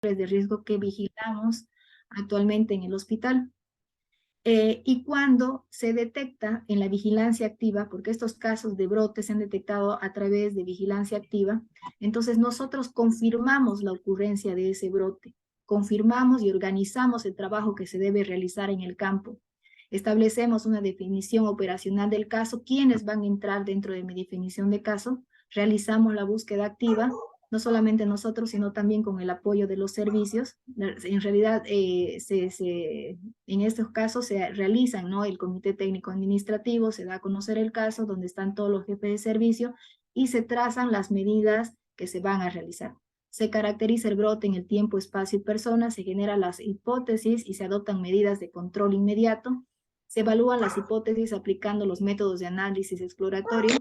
de riesgo que vigilamos actualmente en el hospital. Y cuando se detecta en la vigilancia activa, porque estos casos de brotes se han detectado a través de vigilancia activa, entonces nosotros confirmamos la ocurrencia de ese brote, confirmamos y organizamos el trabajo que se debe realizar en el campo. Establecemos una definición operacional del caso, quiénes van a entrar dentro de mi definición de caso, realizamos la búsqueda activa, no solamente nosotros, sino también con el apoyo de los servicios. En realidad, en estos casos se realizan, ¿no? El comité técnico administrativo, se da a conocer el caso, donde están todos los jefes de servicio y se trazan las medidas que se van a realizar. Se caracteriza el brote en el tiempo, espacio y persona, se generan las hipótesis y se adoptan medidas de control inmediato. Se evalúan las hipótesis aplicando los métodos de análisis exploratorio.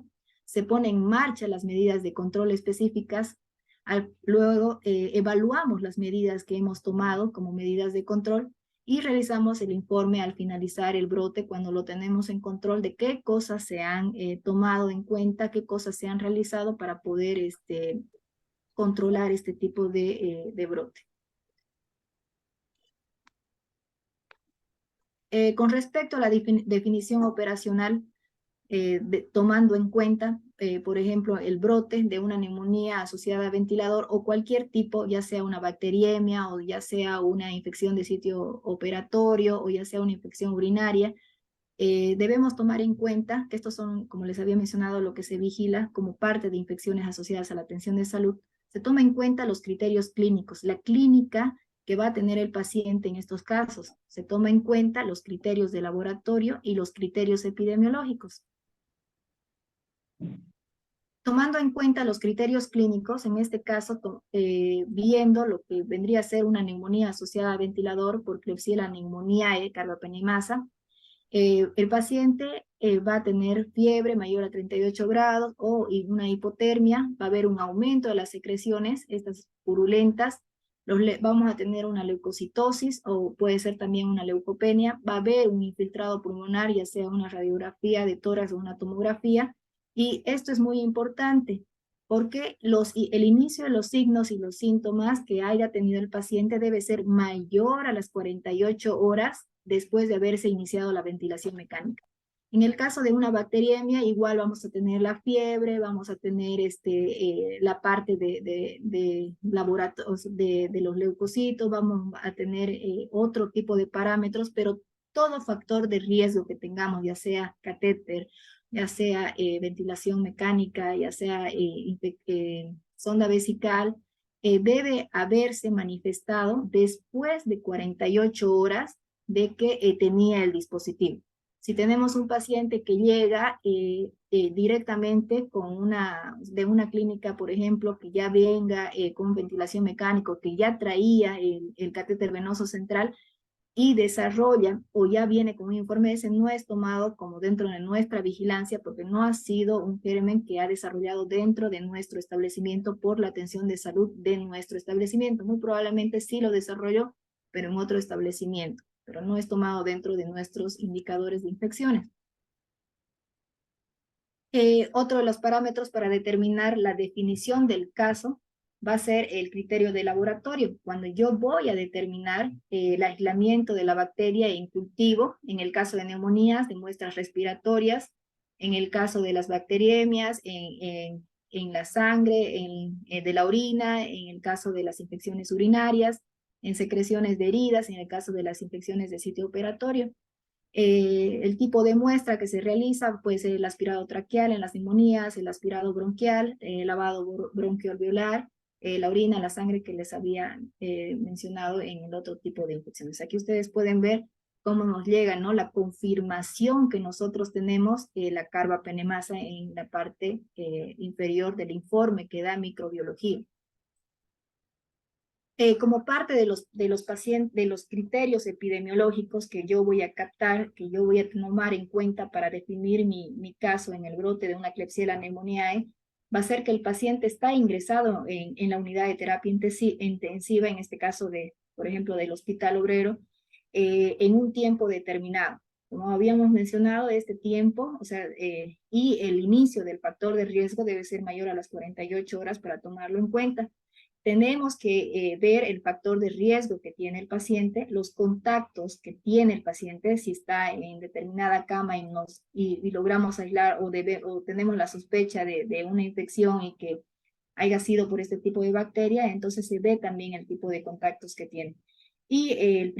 Se ponen en marcha las medidas de control específicas. Luego evaluamos las medidas que hemos tomado como medidas de control y realizamos el informe al finalizar el brote cuando lo tenemos en control de qué cosas se han tomado en cuenta, qué cosas se han realizado para poder controlar este tipo de brote. Con respecto a la definición operacional, tomando en cuenta, por ejemplo, el brote de una neumonía asociada a ventilador o cualquier tipo, ya sea una bacteriemia o ya sea una infección de sitio operatorio o ya sea una infección urinaria, debemos tomar en cuenta que estos son, como les había mencionado, lo que se vigila como parte de infecciones asociadas a la atención de salud. Se toma en cuenta los criterios clínicos, la clínica que va a tener el paciente en estos casos. Se toma en cuenta los criterios de laboratorio y los criterios epidemiológicos. Tomando en cuenta los criterios clínicos, en este caso, viendo lo que vendría a ser una neumonía asociada a ventilador por Klebsiella pneumoniae, carbapenemasa, el paciente va a tener fiebre mayor a 38 grados o una hipotermia, va a haber un aumento de las secreciones, estas purulentas, vamos a tener una leucocitosis o puede ser también una leucopenia, va a haber un infiltrado pulmonar, ya sea una radiografía de tórax o una tomografía, y esto es muy importante porque el inicio de los signos y los síntomas que haya tenido el paciente debe ser mayor a las 48 horas después de haberse iniciado la ventilación mecánica. En el caso de una bacteriemia, igual vamos a tener la fiebre, vamos a tener la parte de los leucocitos, vamos a tener otro tipo de parámetros, pero todo factor de riesgo que tengamos, ya sea catéter, ya sea ventilación mecánica, ya sea sonda vesical, debe haberse manifestado después de 48 horas de que tenía el dispositivo. Si tenemos un paciente que llega directamente de una clínica, por ejemplo, que ya venga con ventilación mecánica, que ya traía el catéter venoso central y desarrolla o ya viene con un informe, ese no es tomado como dentro de nuestra vigilancia porque no ha sido un germen que ha desarrollado dentro de nuestro establecimiento por la atención de salud de nuestro establecimiento. Muy probablemente sí lo desarrolló, pero en otro establecimiento, pero no es tomado dentro de nuestros indicadores de infecciones. Otro de los parámetros para determinar la definición del caso va a ser el criterio de laboratorio. Cuando yo voy a determinar el aislamiento de la bacteria en cultivo, en el caso de neumonías, de muestras respiratorias, en el caso de las bacteriemias, en la sangre, de la orina, en el caso de las infecciones urinarias, en secreciones de heridas, en el caso de las infecciones de sitio operatorio. El tipo de muestra que se realiza puede ser el aspirado traqueal en las neumonías, el aspirado bronquial, el lavado bronquiolveolar, la orina, la sangre que les había mencionado en el otro tipo de infecciones. Aquí ustedes pueden ver cómo nos llega, ¿no? La confirmación que nosotros tenemos, la carbapenemasa en la parte inferior del informe que da microbiología. Como parte de los pacientes, de los criterios epidemiológicos que yo voy a captar, que yo voy a tomar en cuenta para definir mi caso en el brote de una Klebsiella pneumoniae, va a ser que el paciente está ingresado en la unidad de terapia intensiva, en este caso por ejemplo, del Hospital Obrero, en un tiempo determinado. Como habíamos mencionado, este tiempo, o sea, y el inicio del factor de riesgo debe ser mayor a las 48 horas para tomarlo en cuenta. tenemos que ver el factor de riesgo que tiene el paciente, los contactos que tiene el paciente, si está en determinada cama y logramos aislar o tenemos la sospecha de una infección y que haya sido por este tipo de bacteria, entonces se ve también el tipo de contactos que tiene. Y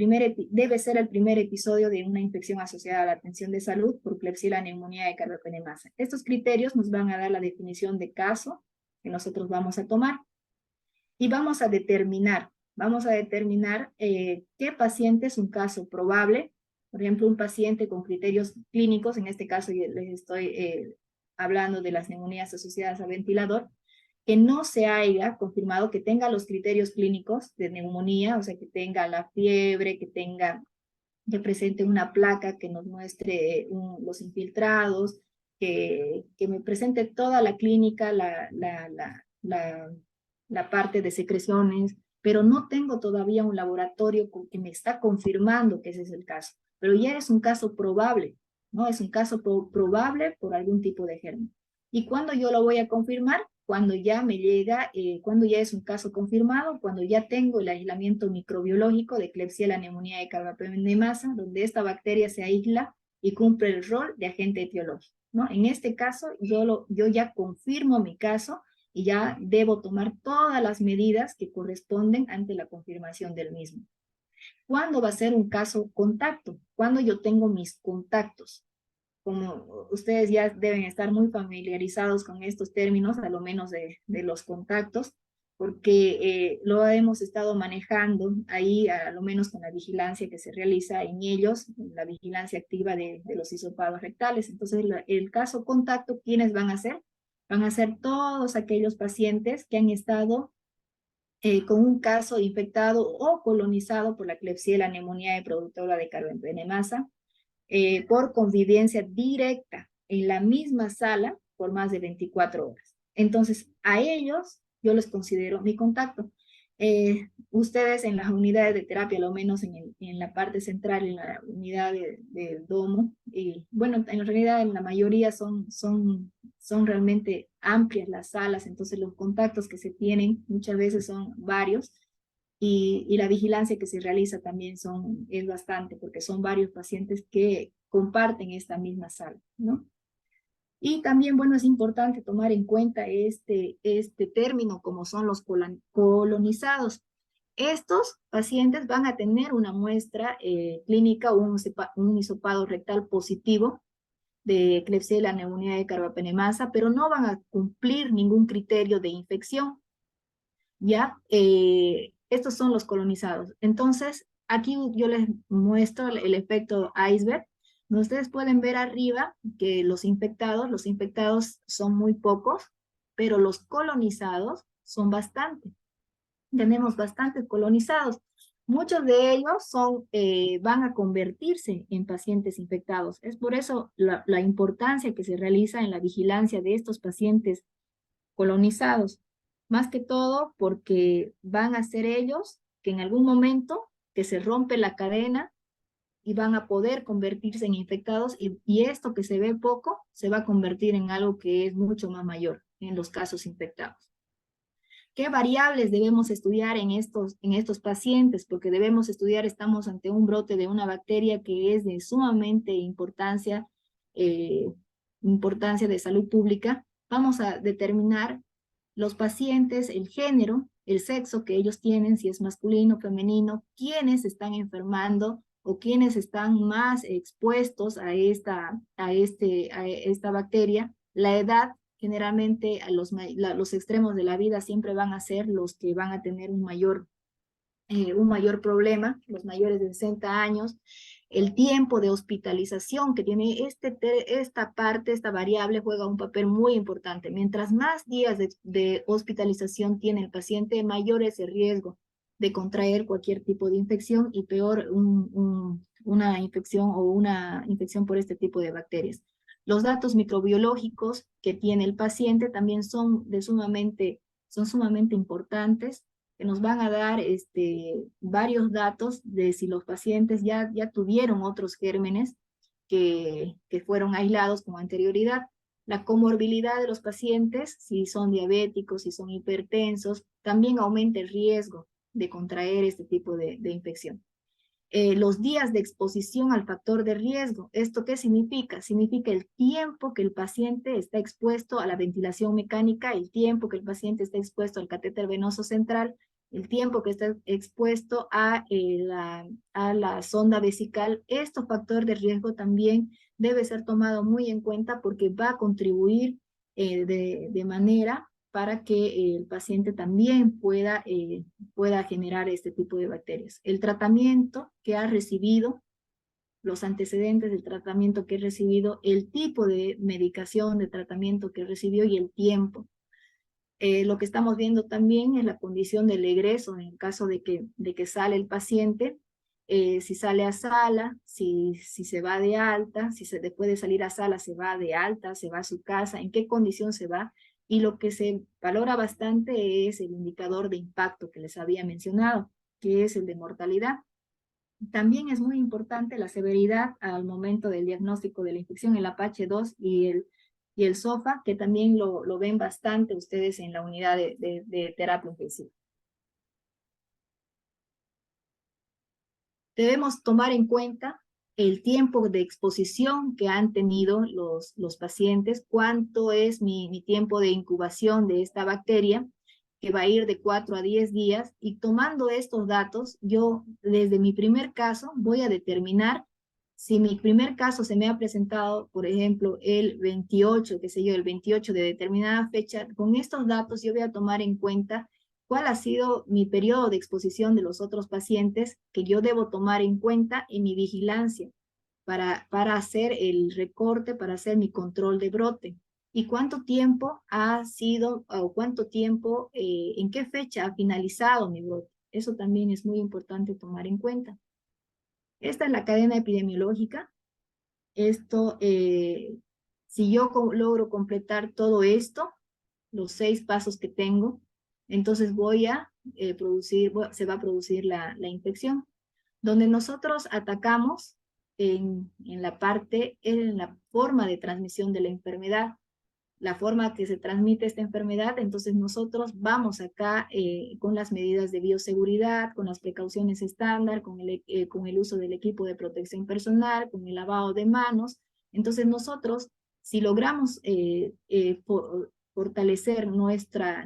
debe ser el primer episodio de una infección asociada a la atención de salud por Klebsiella neumonía de Carbapenemasa. Estos criterios nos van a dar la definición de caso que nosotros vamos a tomar y vamos a determinar qué paciente es un caso probable. Por ejemplo, un paciente con criterios clínicos, en este caso les estoy hablando de las neumonías asociadas a ventilador, que no se haya confirmado que tenga los criterios clínicos de neumonía, o sea, que tenga la fiebre, que presente una placa que nos muestre los infiltrados, que me presente toda la clínica, la parte de secreciones, pero no tengo todavía un laboratorio que me está confirmando que ese es el caso. Pero ya es un caso probable, ¿no? Es un caso probable por algún tipo de germen. ¿Y cuándo yo lo voy a confirmar? Cuando ya me llega, cuando ya es un caso confirmado, cuando ya tengo el aislamiento microbiológico de Klebsiella neumonía de Carbapenemasa, donde esta bacteria se aísla y cumple el rol de agente etiológico, ¿no? En este caso, yo ya confirmo mi caso y ya debo tomar todas las medidas que corresponden ante la confirmación del mismo. ¿Cuándo va a ser un caso contacto? Cuando yo tengo mis contactos. Como ustedes ya deben estar muy familiarizados con estos términos, a lo menos de los contactos, porque lo hemos estado manejando ahí, a lo menos con la vigilancia que se realiza en ellos, la vigilancia activa de los hisopados rectales. Entonces, el caso contacto, ¿quiénes van a ser? Van a ser todos aquellos pacientes que han estado con un caso infectado o colonizado por la Klebsiella neumonía productora de Carbapenemasa, por convivencia directa en la misma sala por más de 24 horas. Entonces, a ellos yo les considero mi contacto. Ustedes en las unidades de terapia, lo menos en la parte central, en la unidad del domo, y bueno, en realidad en la mayoría son realmente amplias las salas, entonces los contactos que se tienen muchas veces son varios, y la vigilancia que se realiza también es bastante, porque son varios pacientes que comparten esta misma sala, ¿no? Y también, bueno, es importante tomar en cuenta este término como son los colonizados. Estos pacientes van a tener una muestra clínica o un hisopado rectal positivo de Klebsiella neumonía de Carbapenemasa, pero no van a cumplir ningún criterio de infección. ¿Ya? Estos son los colonizados. Entonces, aquí yo les muestro el efecto iceberg. Ustedes pueden ver arriba que los infectados son muy pocos, pero los colonizados son bastantes. Tenemos bastantes colonizados. Muchos de ellos van a convertirse en pacientes infectados. Es por eso la importancia que se realiza en la vigilancia de estos pacientes colonizados. Más que todo porque van a ser ellos que en algún momento que se rompe la cadena y van a poder convertirse en infectados y esto que se ve poco se va a convertir en algo que es mucho más mayor en los casos infectados. ¿Qué variables debemos estudiar en estos pacientes? Porque debemos estudiar, estamos ante un brote de una bacteria que es de sumamente importancia de salud pública. Vamos a determinar los pacientes, el género, el sexo que ellos tienen, si es masculino, femenino, quiénes están enfermando o quiénes están más expuestos a esta bacteria, la edad. Generalmente los extremos de la vida siempre van a ser los que van a tener un mayor problema, los mayores de 60 años, el tiempo de hospitalización que tiene esta variable juega un papel muy importante. Mientras más días de hospitalización tiene el paciente, mayor es el riesgo de contraer cualquier tipo de infección y peor una infección por este tipo de bacterias. Los datos microbiológicos que tiene el paciente también son sumamente importantes, que nos van a dar varios datos de si los pacientes ya tuvieron otros gérmenes que fueron aislados con anterioridad. La comorbilidad de los pacientes, si son diabéticos, si son hipertensos, también aumenta el riesgo de contraer este tipo de infección. Los días de exposición al factor de riesgo. ¿Esto qué significa? Significa el tiempo que el paciente está expuesto a la ventilación mecánica, el tiempo que el paciente está expuesto al catéter venoso central, el tiempo que está expuesto a la sonda vesical. Este factor de riesgo también debe ser tomado muy en cuenta porque va a contribuir de manera para que el paciente también pueda generar este tipo de bacterias. El tratamiento que ha recibido, los antecedentes del tratamiento que he recibido, el tipo de medicación de tratamiento que recibió y el tiempo. Lo que estamos viendo también es la condición del egreso en el caso de que sale el paciente, si sale a sala, si se va de alta, si después de salir a sala se va de alta, se va a su casa, en qué condición se va. Y lo que se valora bastante es el indicador de impacto que les había mencionado, que es el de mortalidad. También es muy importante la severidad al momento del diagnóstico de la infección, el Apache 2 y el SOFA, que también lo ven bastante ustedes en la unidad de terapia intensiva. Debemos tomar en cuenta el tiempo de exposición que han tenido los pacientes, cuánto es mi tiempo de incubación de esta bacteria, que va a ir de 4 a 10 días, y tomando estos datos, yo desde mi primer caso voy a determinar si mi primer caso se me ha presentado, por ejemplo, el 28, qué sé yo, el 28 de determinada fecha. Con estos datos yo voy a tomar en cuenta cuál ha sido mi periodo de exposición de los otros pacientes que yo debo tomar en cuenta en mi vigilancia para hacer el recorte, para hacer mi control de brote. ¿Y cuánto tiempo ha sido, o cuánto tiempo, en qué fecha ha finalizado mi brote? Eso también es muy importante tomar en cuenta. Esta es la cadena epidemiológica. Esto, si yo logro completar todo esto, los 6 pasos que tengo, entonces se va a producir la infección. Donde nosotros atacamos en la forma de transmisión de la enfermedad, la forma que se transmite esta enfermedad. Entonces nosotros vamos acá con las medidas de bioseguridad, con las precauciones estándar, con el uso del equipo de protección personal, con el lavado de manos. Entonces nosotros, si logramos fortalecer nuestra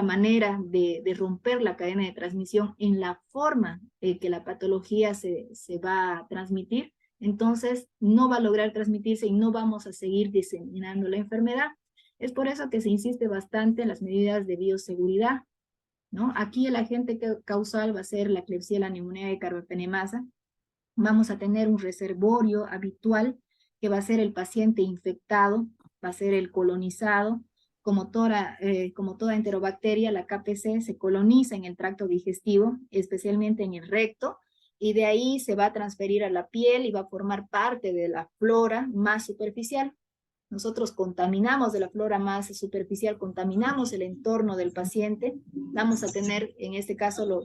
manera de romper la cadena de transmisión en la forma que la patología se va a transmitir, entonces no va a lograr transmitirse y no vamos a seguir diseminando la enfermedad. Es por eso que se insiste bastante en las medidas de bioseguridad, ¿no? Aquí el agente causal va a ser la Klebsiella pneumoniae carbapenemasa. Vamos a tener un reservorio habitual que va a ser el paciente infectado, va a ser el colonizado. Como toda enterobacteria, la KPC se coloniza en el tracto digestivo, especialmente en el recto, y de ahí se va a transferir a la piel y va a formar parte de la flora más superficial. Nosotros contaminamos de la flora más superficial, contaminamos el entorno del paciente. Vamos a tener, en este caso,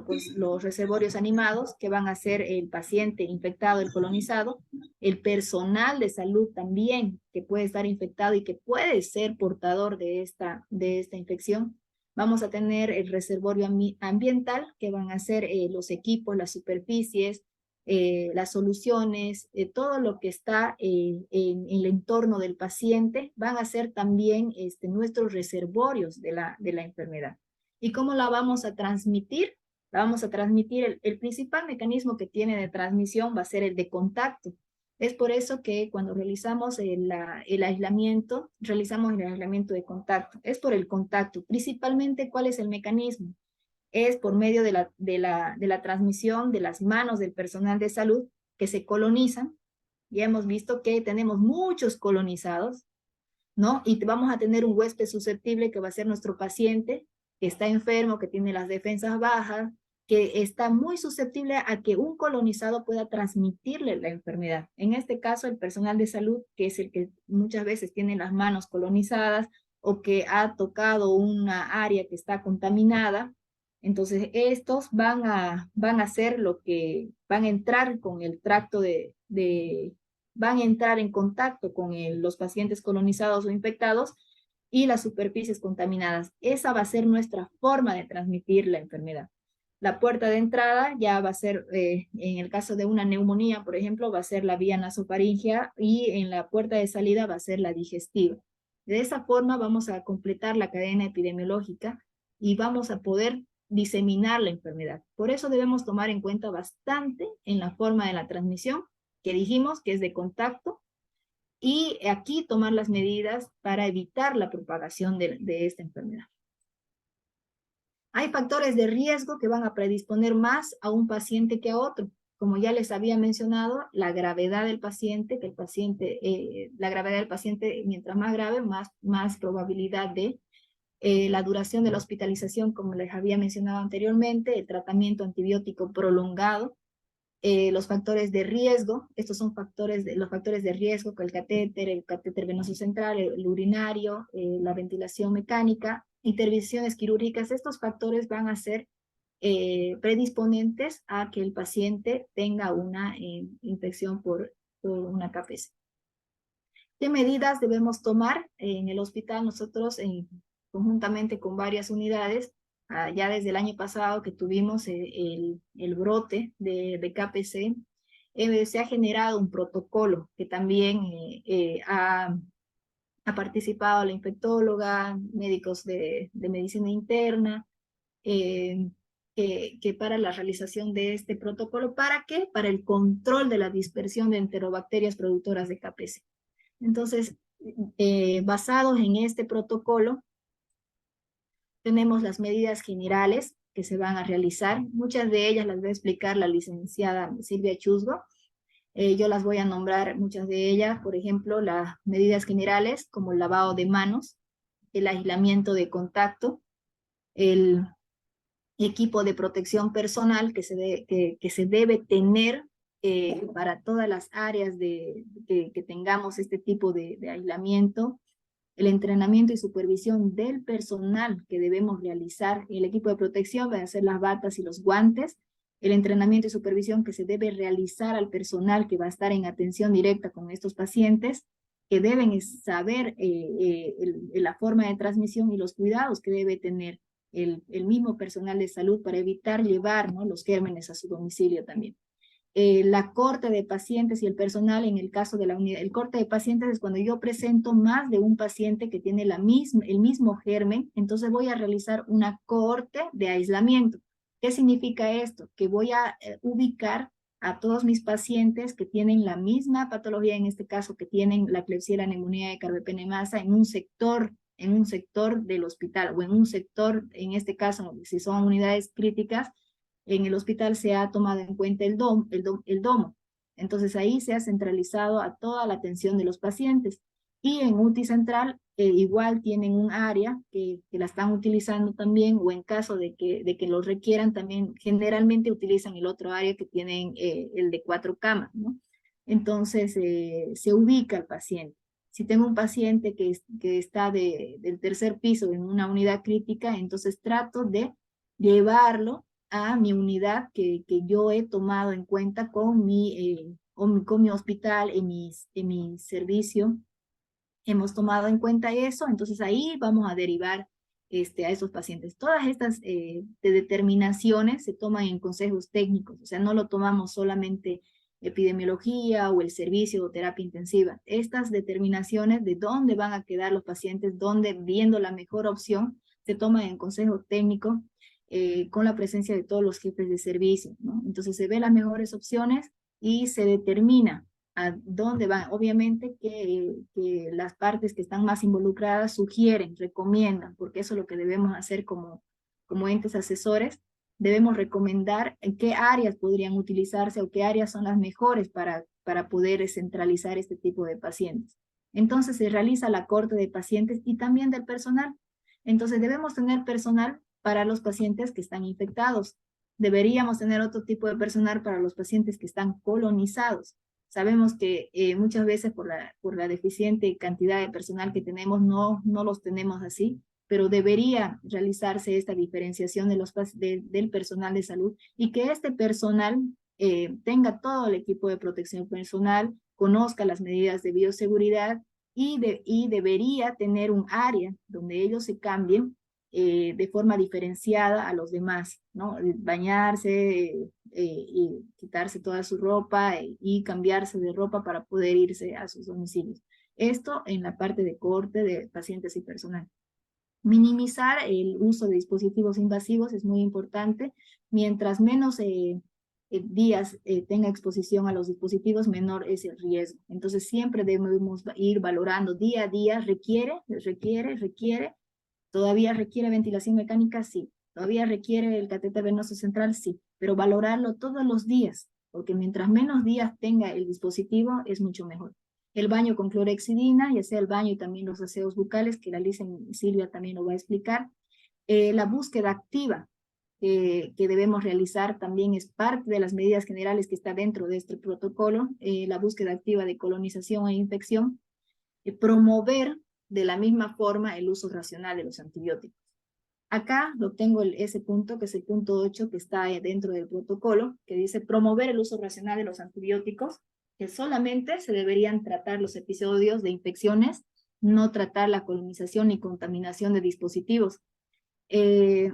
pues, los reservorios animados, que van a ser el paciente infectado, el colonizado, el personal de salud también, que puede estar infectado y que puede ser portador de esta infección. Vamos a tener el reservorio ambiental, que van a ser los equipos, las superficies, las soluciones, todo lo que está en el entorno del paciente, van a ser también nuestros reservorios de la enfermedad. ¿Y cómo la vamos a transmitir? La vamos a transmitir, el principal mecanismo que tiene de transmisión va a ser el de contacto. Es por eso que cuando realizamos el aislamiento, realizamos el aislamiento de contacto. Es por el contacto. Principalmente, ¿cuál es el mecanismo? Es por medio de la transmisión de las manos del personal de salud que se colonizan. Ya hemos visto que tenemos muchos colonizados, ¿no? Y vamos a tener un huésped susceptible que va a ser nuestro paciente, que está enfermo, que tiene las defensas bajas, que está muy susceptible a que un colonizado pueda transmitirle la enfermedad. En este caso, el personal de salud, que es el que muchas veces tiene las manos colonizadas o que ha tocado una área que está contaminada. Entonces, estos van a hacer lo que van a entrar con el tracto van a entrar en contacto con los pacientes colonizados o infectados y las superficies contaminadas. Esa va a ser nuestra forma de transmitir la enfermedad. La puerta de entrada ya va a ser, en el caso de una neumonía, por ejemplo, va a ser la vía nasofaríngea y en la puerta de salida va a ser la digestiva. De esa forma vamos a completar la cadena epidemiológica y vamos a poder diseminar la enfermedad. Por eso debemos tomar en cuenta bastante en la forma de la transmisión, que dijimos que es de contacto, y aquí tomar las medidas para evitar la propagación de esta enfermedad. Hay factores de riesgo que van a predisponer más a un paciente que a otro. Como ya les había mencionado, la gravedad del paciente, la gravedad del paciente, mientras más grave, más probabilidad de la duración de la hospitalización, como les había mencionado anteriormente, el tratamiento antibiótico prolongado, los factores de riesgo, estos son los factores de riesgo, el catéter venoso central, el urinario, la ventilación mecánica, intervenciones quirúrgicas. Estos factores van a ser predisponentes a que el paciente tenga una infección por una KPC. ¿Qué medidas debemos tomar en el hospital? Nosotros, conjuntamente con varias unidades, ya desde el año pasado que tuvimos el brote de KPC, se ha generado un protocolo que también ha participado la infectóloga, médicos de medicina interna, que para la realización de este protocolo. ¿Para qué? Para el control de la dispersión de enterobacterias productoras de KPC. Entonces, basados en este protocolo, tenemos las medidas generales que se van a realizar. Muchas de ellas las va a explicar la licenciada Silvia Chusgo. Yo las voy a nombrar, muchas de ellas, por ejemplo, las medidas generales como el lavado de manos, el aislamiento de contacto, el equipo de protección personal que se debe tener para todas las áreas que tengamos este tipo de aislamiento, el entrenamiento y supervisión del personal que debemos realizar. El equipo de protección va a ser las batas y los guantes, el entrenamiento y supervisión que se debe realizar al personal que va a estar en atención directa con estos pacientes, que deben saber la forma de transmisión y los cuidados que debe tener el mismo personal de salud para evitar llevar, ¿no?, los gérmenes a su domicilio también. La corte de pacientes y el personal en el caso de la unidad. El corte de pacientes es cuando yo presento más de un paciente que tiene el mismo germen, entonces voy a realizar una cohorte de aislamiento. ¿Qué significa esto? Que voy a ubicar a todos mis pacientes que tienen la misma patología, en este caso que tienen la Klebsiella neumonía de Carbapenemasa en un sector del hospital, o en un sector, en este caso, si son unidades críticas, en el hospital se ha tomado en cuenta el domo. Entonces ahí se ha centralizado a toda la atención de los pacientes. Y en UTI central igual tienen un área que la están utilizando también, o en caso de que lo requieran también, generalmente utilizan el otro área que tienen el de 4 camas, ¿no? Entonces se ubica el paciente. Si tengo un paciente que está del tercer piso en una unidad crítica, entonces trato de llevarlo a mi unidad que yo he tomado en cuenta con mi hospital, en mi servicio. Hemos tomado en cuenta eso, entonces ahí vamos a derivar a esos pacientes. Todas estas determinaciones se toman en consejos técnicos, o sea, no lo tomamos solamente epidemiología o el servicio o terapia intensiva. Estas determinaciones de dónde van a quedar los pacientes, dónde, viendo la mejor opción, se toman en consejo técnico con la presencia de todos los jefes de servicio, ¿no? Entonces se ven las mejores opciones y se determina a dónde van. Obviamente que las partes que están más involucradas sugieren, recomiendan, porque eso es lo que debemos hacer como entes asesores. Debemos recomendar en qué áreas podrían utilizarse o qué áreas son las mejores para poder centralizar este tipo de pacientes. Entonces se realiza la corte de pacientes y también del personal. Entonces debemos tener personal para los pacientes que están infectados. Deberíamos tener otro tipo de personal para los pacientes que están colonizados. Sabemos que muchas veces por la deficiente cantidad de personal que tenemos no los tenemos así, pero debería realizarse esta diferenciación del personal de salud y que este personal tenga todo el equipo de protección personal conozca las medidas de bioseguridad y debería tener un área donde ellos se cambien de forma diferenciada a los demás, ¿no? Bañarse y quitarse toda su ropa y cambiarse de ropa para poder irse a sus domicilios. Esto en la parte de cohorte de pacientes y personal. Minimizar el uso de dispositivos invasivos es muy importante. Mientras menos días tenga exposición a los dispositivos, menor es el riesgo. Entonces siempre debemos ir valorando día a día. ¿Requiere? ¿Todavía requiere ventilación mecánica? Sí. ¿Todavía requiere el catéter venoso central? Sí. Pero valorarlo todos los días, porque mientras menos días tenga el dispositivo, es mucho mejor. El baño con clorhexidina, ya sea el baño y también los aseos bucales, que la Silvia también lo va a explicar. La búsqueda activa que debemos realizar también es parte de las medidas generales que está dentro de este protocolo. La búsqueda activa de colonización e infección. Promover de la misma forma el uso racional de los antibióticos. Acá lo tengo ese punto, que es el punto 8, que está dentro del protocolo, que dice promover el uso racional de los antibióticos, que solamente se deberían tratar los episodios de infecciones, no tratar la colonización ni contaminación de dispositivos.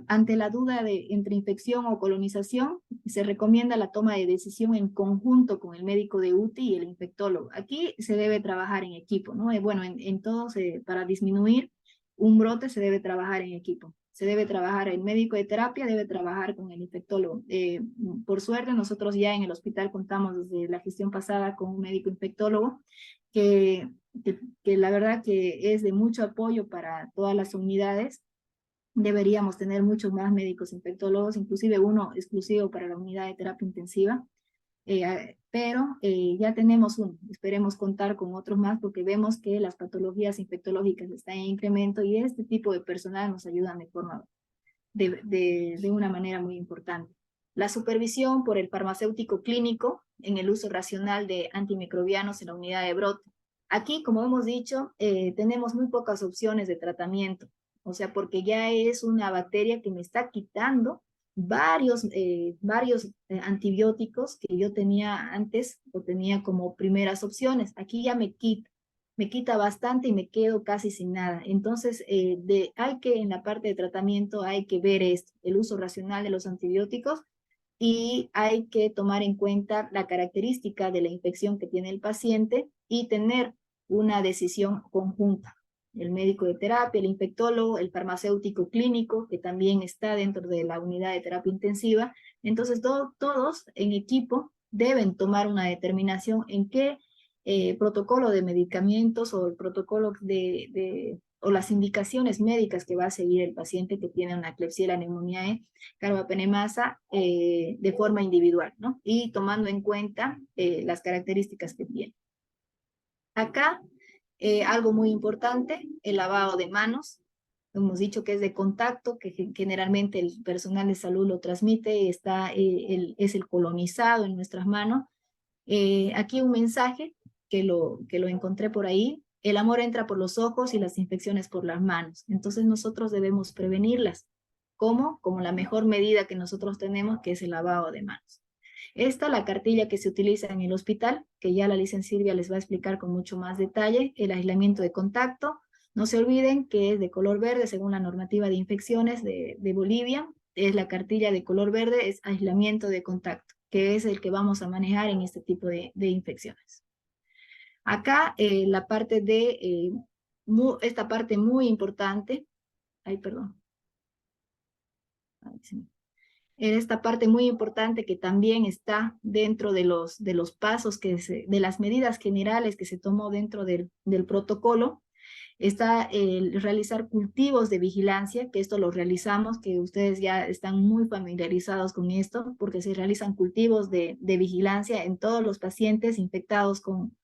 Ante la duda entre infección o colonización, se recomienda la toma de decisión en conjunto con el médico de UTI y el infectólogo. Aquí se debe trabajar en equipo, ¿no? Bueno, en todos, para disminuir un brote se debe trabajar en equipo. Se debe trabajar, el médico de terapia debe trabajar con el infectólogo. Por suerte, nosotros ya en el hospital contamos desde la gestión pasada con un médico infectólogo que la verdad que es de mucho apoyo para todas las unidades. Deberíamos tener muchos más médicos infectólogos, inclusive uno exclusivo para la unidad de terapia intensiva, pero ya tenemos uno. Esperemos contar con otros más porque vemos que las patologías infectológicas están en incremento y este tipo de personal nos ayudan de una manera muy importante. La supervisión por el farmacéutico clínico en el uso racional de antimicrobianos en la unidad de brote. Aquí, como hemos dicho, tenemos muy pocas opciones de tratamiento. O sea, porque ya es una bacteria que me está quitando varios antibióticos que yo tenía antes o tenía como primeras opciones. Aquí ya me quita bastante y me quedo casi sin nada. Entonces, en la parte de tratamiento hay que ver esto, el uso racional de los antibióticos y hay que tomar en cuenta la característica de la infección que tiene el paciente y tener una decisión conjunta. El médico de terapia, el infectólogo, el farmacéutico clínico, que también está dentro de la unidad de terapia intensiva. Entonces, todos en equipo deben tomar una determinación en qué protocolo de medicamentos o el protocolo o las indicaciones médicas que va a seguir el paciente que tiene una Klebsiella pneumoniae, carbapenemasa, de forma individual, ¿no? Y tomando en cuenta las características que tiene. Acá, algo muy importante, el lavado de manos. Hemos dicho que es de contacto, que generalmente el personal de salud lo transmite, es el colonizado en nuestras manos. Aquí un mensaje que lo encontré por ahí. El amor entra por los ojos y las infecciones por las manos. Entonces nosotros debemos prevenirlas. ¿Cómo? Como la mejor medida que nosotros tenemos, que es el lavado de manos. Esta, la cartilla que se utiliza en el hospital, que ya la licenciada Silvia les va a explicar con mucho más detalle, el aislamiento de contacto. No se olviden que es de color verde según la normativa de infecciones de Bolivia. Es la cartilla de color verde, es aislamiento de contacto, que es el que vamos a manejar en este tipo de infecciones. Acá la parte esta parte muy importante, perdón. Esta parte muy importante que también está dentro de los pasos, de las medidas generales que se tomó dentro del protocolo, está el realizar cultivos de vigilancia, que esto lo realizamos, que ustedes ya están muy familiarizados con esto, porque se realizan cultivos de vigilancia en todos los pacientes infectados con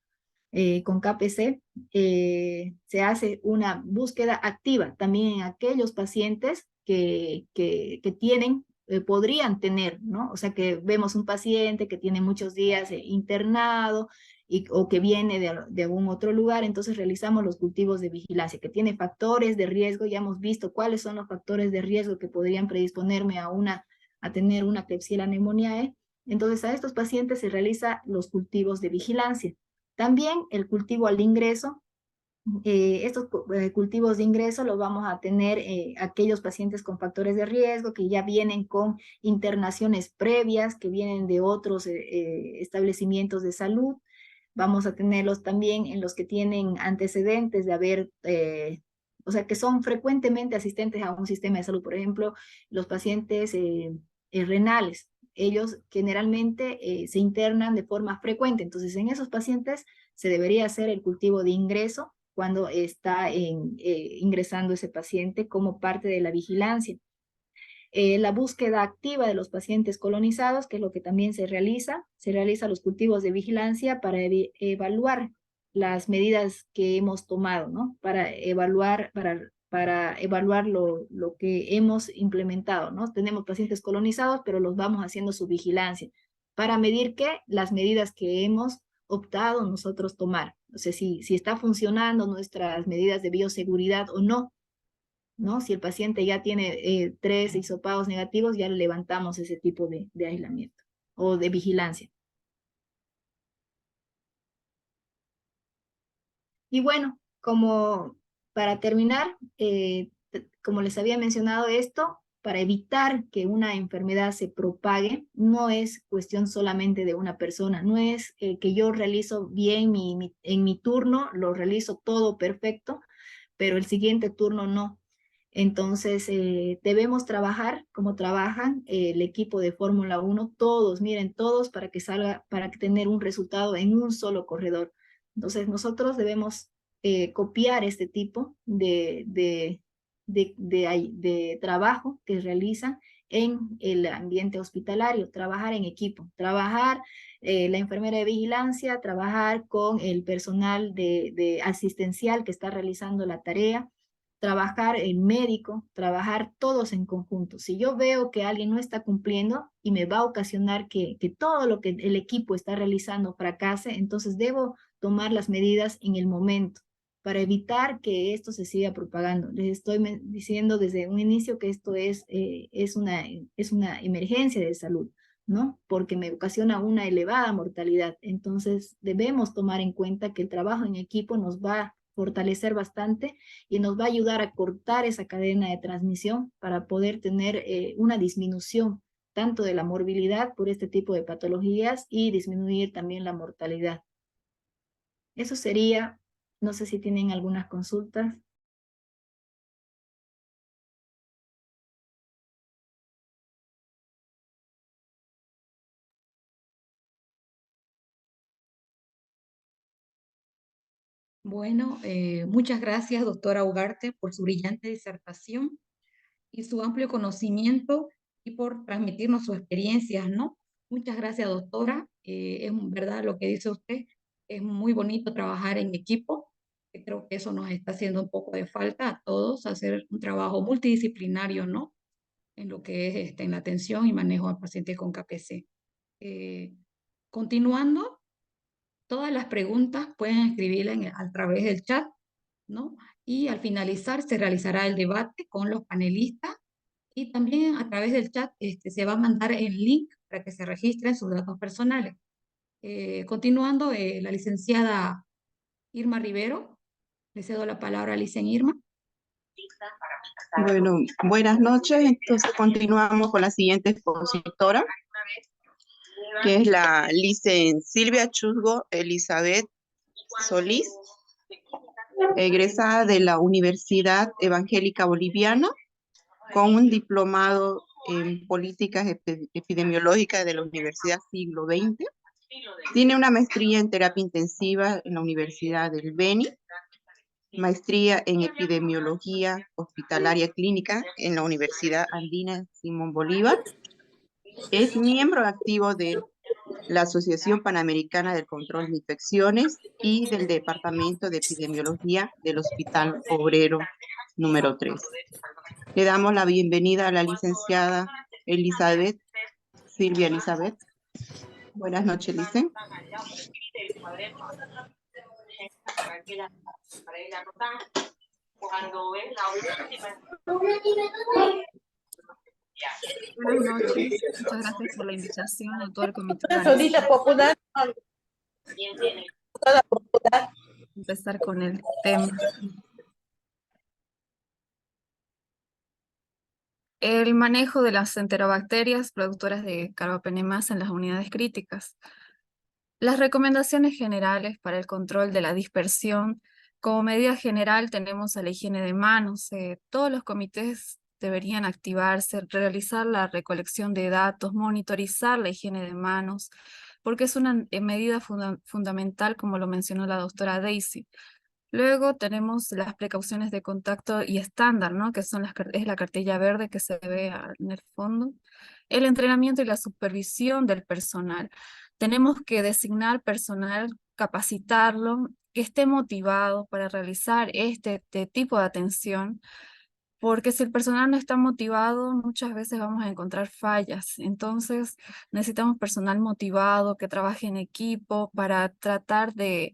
KPC. Se hace una búsqueda activa también en aquellos pacientes que tienen, podrían tener, ¿no? O sea, que vemos un paciente que tiene muchos días internado o que viene de algún otro lugar, entonces realizamos los cultivos de vigilancia, que tiene factores de riesgo. Ya hemos visto cuáles son los factores de riesgo que podrían predisponerme a tener una Klebsiella pneumoniae. Entonces, a estos pacientes se realizan los cultivos de vigilancia. También el cultivo al ingreso. Estos cultivos de ingreso los vamos a tener aquellos pacientes con factores de riesgo que ya vienen con internaciones previas, que vienen de otros establecimientos de salud. Vamos a tenerlos también en los que tienen antecedentes de haber, o sea, que son frecuentemente asistentes a un sistema de salud. Por ejemplo, los pacientes renales. Ellos generalmente se internan de forma frecuente. Entonces, en esos pacientes se debería hacer el cultivo de ingreso cuando está ingresando ese paciente como parte de la vigilancia. La búsqueda activa de los pacientes colonizados, que es lo que también se realiza los cultivos de vigilancia para evaluar las medidas que hemos tomado, ¿no? Para evaluar lo que hemos implementado, ¿no? Tenemos pacientes colonizados, pero los vamos haciendo su vigilancia para medir que las medidas que hemos optado nosotros tomar. O sea, si está funcionando nuestras medidas de bioseguridad o no, ¿no? Si el paciente ya tiene 3 hisopados negativos, ya le levantamos ese tipo de aislamiento o de vigilancia. Y bueno, como para terminar, como les había mencionado esto, para evitar que una enfermedad se propague, no es cuestión solamente de una persona, no es que yo realizo bien en mi turno, lo realizo todo perfecto, pero el siguiente turno no. Entonces, debemos trabajar como trabajan el equipo de Fórmula 1, todos, miren, todos para que salga, para tener un resultado en un solo corredor. Entonces, nosotros debemos copiar este tipo de trabajo que realizan en el ambiente hospitalario, trabajar en equipo, trabajar la enfermera de vigilancia, trabajar con el personal de asistencial que está realizando la tarea, trabajar el médico, trabajar todos en conjunto. Si yo veo que alguien no está cumpliendo y me va a ocasionar que todo lo que el equipo está realizando fracase, entonces debo tomar las medidas en el momento para evitar que esto se siga propagando. Les estoy diciendo desde un inicio que esto es una emergencia de salud, ¿no? Porque me ocasiona una elevada mortalidad. Entonces debemos tomar en cuenta que el trabajo en equipo nos va a fortalecer bastante y nos va a ayudar a cortar esa cadena de transmisión para poder tener una disminución tanto de la morbilidad por este tipo de patologías y disminuir también la mortalidad. Eso sería, no sé si tienen algunas consultas. Bueno, muchas gracias, doctora Ugarte, por su brillante disertación y su amplio conocimiento y por transmitirnos sus experiencias, ¿no? Muchas gracias, doctora. Es verdad lo que dice usted. Es muy bonito trabajar en equipo. Creo que eso nos está haciendo un poco de falta a todos, hacer un trabajo multidisciplinario, ¿no? En lo que es en la atención y manejo a pacientes con KPC. Continuando, todas las preguntas pueden escribirlas a través del chat, ¿no? Y al finalizar se realizará el debate con los panelistas y también a través del chat se va a mandar el link para que se registren sus datos personales. Continuando, la licenciada Irma Rivero, le cedo la palabra a licenciada Irma. Bueno, buenas noches. Entonces continuamos con la siguiente expositora, que es la licenciada Silvia Chusgo Elizabeth Solís, egresada de la Universidad Evangélica Boliviana, con un diplomado en políticas epidemiológicas de la Universidad Siglo XX. Tiene una maestría en terapia intensiva en la Universidad del Beni, maestría en epidemiología hospitalaria clínica en la Universidad Andina Simón Bolívar. Es miembro activo de la Asociación Panamericana del Control de Infecciones y del Departamento de Epidemiología del Hospital Obrero número 3. Le damos la bienvenida a la licenciada Silvia Elizabeth. Buenas noches, Lice. Buenas noches, muchas gracias por la invitación, doctor comité. empezar con el tema. El manejo de las enterobacterias productoras de carbapenemasa en las unidades críticas. Las recomendaciones generales para el control de la dispersión. Como medida general tenemos a la higiene de manos. Todos los comités deberían activarse, realizar la recolección de datos, monitorizar la higiene de manos, porque es una medida fundamental, como lo mencionó la doctora Daisy. Luego tenemos las precauciones de contacto y estándar, ¿no? Que son es la cartilla verde que se ve en el fondo. El entrenamiento y la supervisión del personal. Tenemos que designar personal, capacitarlo, que esté motivado para realizar este tipo de atención, porque si el personal no está motivado, muchas veces vamos a encontrar fallas. Entonces, necesitamos personal motivado, que trabaje en equipo para tratar de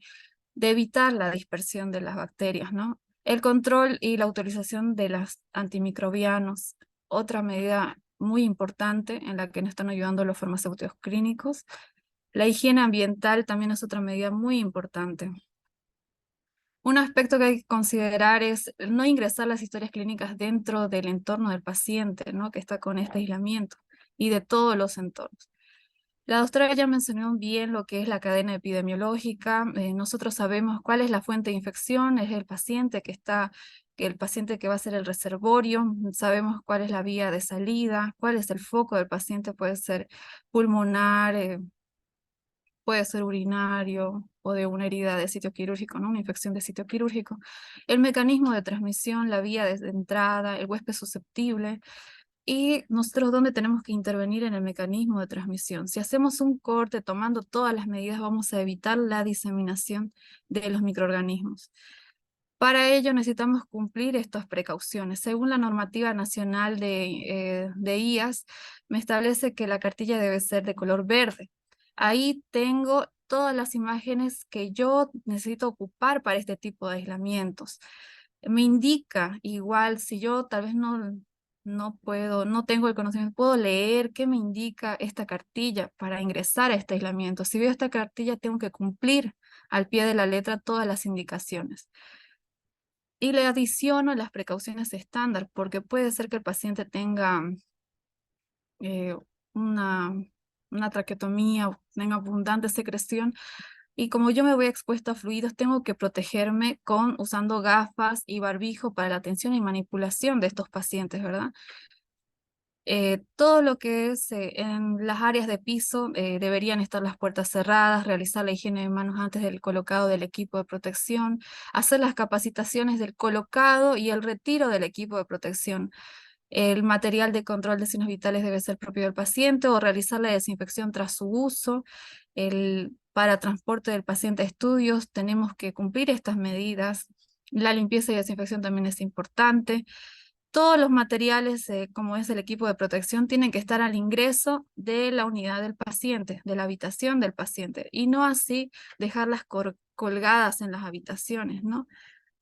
evitar la dispersión de las bacterias, ¿no? El control y la autorización de los antimicrobianos, otra medida muy importante en la que nos están ayudando los farmacéuticos clínicos. La higiene ambiental también es otra medida muy importante. Un aspecto que hay que considerar es no ingresar las historias clínicas dentro del entorno del paciente, ¿no? Que está con este aislamiento y de todos los entornos. La doctora ya mencionó bien lo que es la cadena epidemiológica. Nosotros sabemos cuál es la fuente de infección, es el paciente que va a ser el reservorio. Sabemos cuál es la vía de salida, cuál es el foco del paciente, puede ser pulmonar, puede ser urinario o de una herida de sitio quirúrgico, ¿no? Una infección de sitio quirúrgico. El mecanismo de transmisión, la vía de entrada, el huésped susceptible. Y nosotros dónde tenemos que intervenir en el mecanismo de transmisión. Si hacemos un corte tomando todas las medidas, vamos a evitar la diseminación de los microorganismos. Para ello necesitamos cumplir estas precauciones. Según la normativa nacional de IAS, me establece que la cartilla debe ser de color verde. Ahí tengo todas las imágenes que yo necesito ocupar para este tipo de aislamientos. Me indica igual, si yo tal vez no tengo el conocimiento, puedo leer qué me indica esta cartilla para ingresar a este aislamiento. Si veo esta cartilla, tengo que cumplir al pie de la letra todas las indicaciones. Y le adiciono las precauciones estándar, porque puede ser que el paciente tenga eh, una, una traqueotomía, tenga abundante secreción, y como yo me voy expuesto a fluidos, tengo que protegerme usando gafas y barbijo para la atención y manipulación de estos pacientes, ¿verdad? Todo lo que es en las áreas de piso deberían estar las puertas cerradas, realizar la higiene de manos antes del colocado del equipo de protección, hacer las capacitaciones del colocado y el retiro del equipo de protección. El material de control de signos vitales debe ser propio del paciente o realizar la desinfección tras su uso. Para transporte del paciente a estudios tenemos que cumplir estas medidas. La limpieza y desinfección también es importante. Todos los materiales, como es el equipo de protección, tienen que estar al ingreso de la unidad del paciente, de la habitación del paciente, y no así dejarlas colgadas en las habitaciones, ¿no?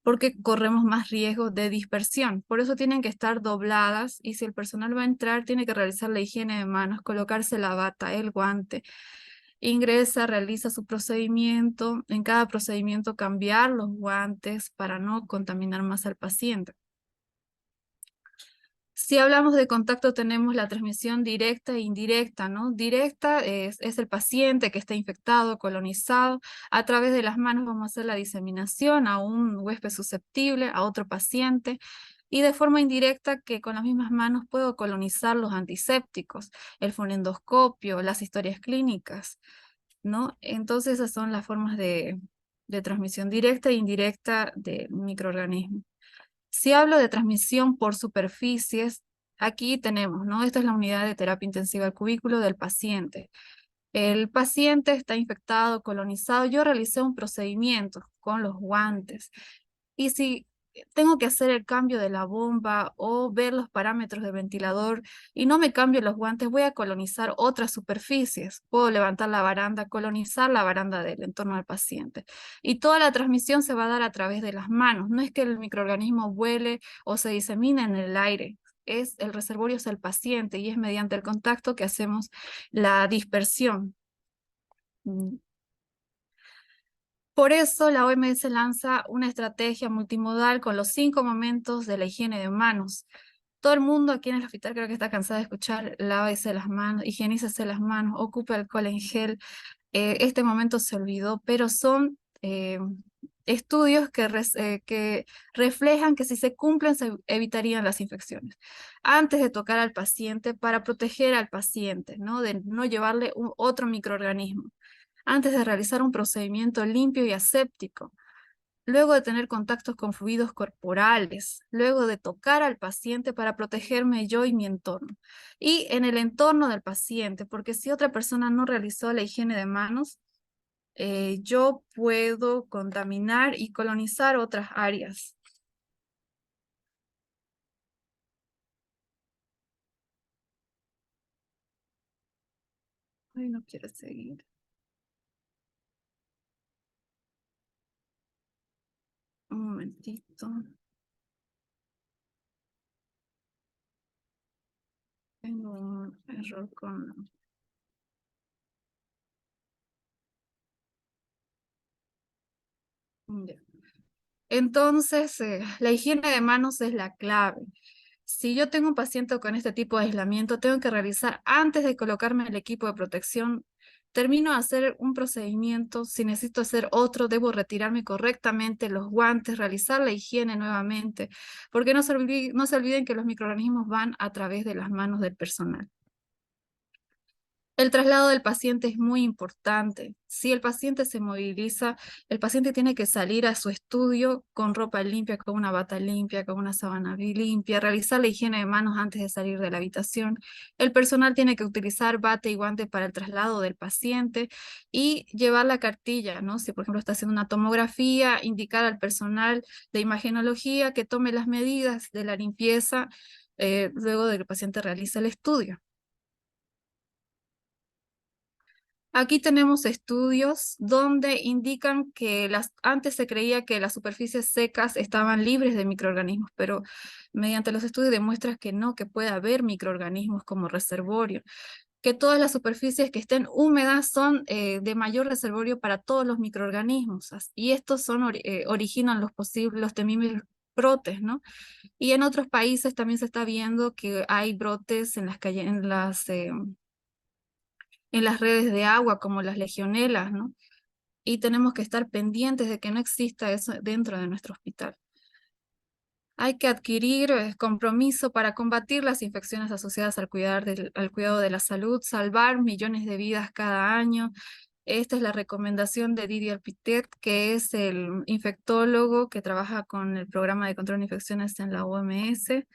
Porque corremos más riesgo de dispersión. Por eso tienen que estar dobladas, y si el personal va a entrar, tiene que realizar la higiene de manos, colocarse la bata, el guante. Ingresa, realiza su procedimiento. En cada procedimiento cambiar los guantes para no contaminar más al paciente. Si hablamos de contacto, tenemos la transmisión directa e indirecta, ¿no? Directa es el paciente que está infectado, colonizado. A través de las manos vamos a hacer la diseminación a un huésped susceptible, a otro paciente. Y de forma indirecta, que con las mismas manos puedo colonizar los antisépticos, el fonendoscopio, las historias clínicas, ¿no? Entonces esas son las formas de transmisión directa e indirecta de microorganismos. Si hablo de transmisión por superficies, aquí tenemos, ¿no? Esta es la unidad de terapia intensiva al cubículo del paciente. El paciente está infectado, colonizado. Yo realicé un procedimiento con los guantes. Y si tengo que hacer el cambio de la bomba o ver los parámetros del ventilador y no me cambio los guantes, voy a colonizar otras superficies. Puedo levantar la baranda, colonizar la baranda del entorno del paciente. Y toda la transmisión se va a dar a través de las manos. No es que el microorganismo vuele o se disemine en el aire. El reservorio es el paciente, y es mediante el contacto que hacemos la dispersión. Por eso la OMS lanza una estrategia multimodal con los 5 momentos de la higiene de manos. Todo el mundo aquí en el hospital creo que está cansado de escuchar lávese las manos, higienícese las manos, ocupe alcohol en gel. Este momento se olvidó, pero son estudios que reflejan que si se cumplen se evitarían las infecciones. Antes de tocar al paciente, para proteger al paciente, ¿no? De no llevarle otro microorganismo. Antes de realizar un procedimiento limpio y aséptico. Luego de tener contactos con fluidos corporales, luego de tocar al paciente para protegerme yo y mi entorno. Y en el entorno del paciente, porque si otra persona no realizó la higiene de manos, yo puedo contaminar y colonizar otras áreas. Ay, no quiero seguir. Un momentito. Tengo un error con... Ya. Entonces, la higiene de manos es la clave. Si yo tengo un paciente con este tipo de aislamiento, tengo que realizar antes de colocarme el equipo de protección. Termino de hacer un procedimiento, si necesito hacer otro, debo retirarme correctamente los guantes, realizar la higiene nuevamente, porque no se olviden que los microorganismos van a través de las manos del personal. El traslado del paciente es muy importante. Si el paciente se moviliza, el paciente tiene que salir a su estudio con ropa limpia, con una bata limpia, con una sábana limpia, realizar la higiene de manos antes de salir de la habitación. El personal tiene que utilizar bata y guante para el traslado del paciente y llevar la cartilla, ¿no? Si por ejemplo está haciendo una tomografía, indicar al personal de imagenología que tome las medidas de la limpieza luego de que el paciente realice el estudio. Aquí tenemos estudios donde indican que antes se creía que las superficies secas estaban libres de microorganismos, pero mediante los estudios demuestra que no, que puede haber microorganismos como reservorio, que todas las superficies que estén húmedas son de mayor reservorio para todos los microorganismos, y estos originan los temibles brotes, ¿no? Y en otros países también se está viendo que hay brotes en las calles, en las redes de agua como las legionelas, ¿no? Y tenemos que estar pendientes de que no exista eso dentro de nuestro hospital. Hay que adquirir compromiso para combatir las infecciones asociadas al cuidado de la salud, salvar millones de vidas cada año. Esta es la recomendación de Didier Pitet, que es el infectólogo que trabaja con el programa de control de infecciones en la OMS.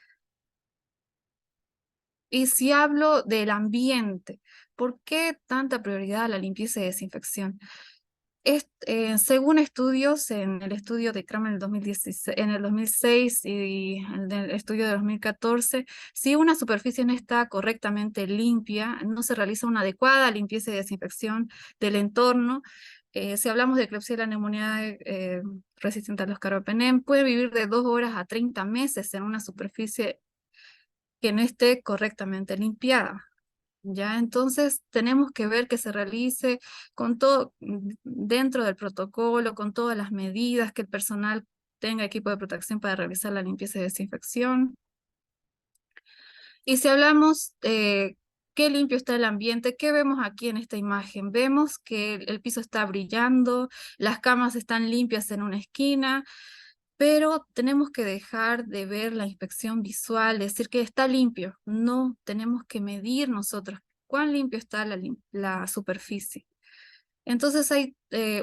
Y si hablo del ambiente, ¿por qué tanta prioridad a la limpieza y desinfección? Según estudios, en el estudio de Kramer en el 2016, en el 2006 y en el estudio de 2014, si una superficie no está correctamente limpia, no se realiza una adecuada limpieza y desinfección del entorno. Si hablamos de Klebsiella pneumoniae resistente a los carbapenem, puede vivir de 2 horas a 30 meses en una superficie que no esté correctamente limpiada. Ya, entonces tenemos que ver que se realice con todo dentro del protocolo, con todas las medidas, que el personal tenga equipo de protección para realizar la limpieza y desinfección. Y si hablamos qué limpio está el ambiente, ¿qué vemos aquí en esta imagen? Vemos que el piso está brillando, las camas están limpias en una esquina, pero tenemos que dejar de ver la inspección visual, decir que está limpio. No, tenemos que medir nosotros cuán limpio está la superficie. Entonces hay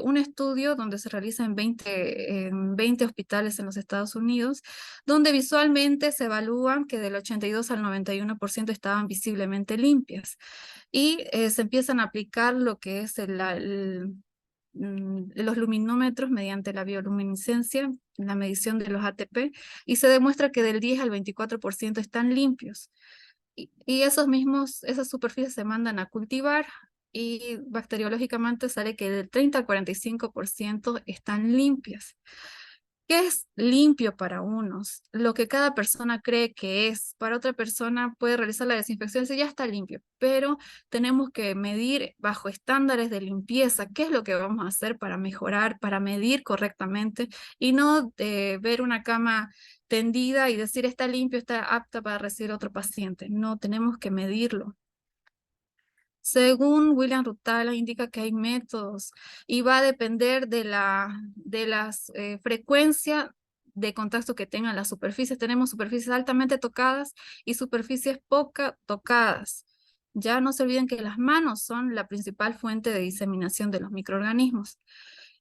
un estudio donde se realiza en 20 hospitales en los Estados Unidos, donde visualmente se evalúan que del 82 al 91% estaban visiblemente limpias. Y se empiezan a aplicar lo que es los luminómetros mediante la bioluminiscencia, la medición de los ATP, y se demuestra que del 10 al 24% están limpios. Y esas superficies se mandan a cultivar y bacteriológicamente sale que del 30 al 45% están limpias. ¿Qué es limpio para unos? Lo que cada persona cree que es. Para otra persona puede realizar la desinfección y decir, ya está limpio, pero tenemos que medir bajo estándares de limpieza qué es lo que vamos a hacer para mejorar, para medir correctamente y no ver una cama tendida y decir está limpio, está apta para recibir otro paciente. No, tenemos que medirlo. Según William Rutala, indica que hay métodos y va a depender de las frecuencia de contacto que tengan las superficies. Tenemos superficies altamente tocadas y superficies poco tocadas. Ya no se olviden que las manos son la principal fuente de diseminación de los microorganismos.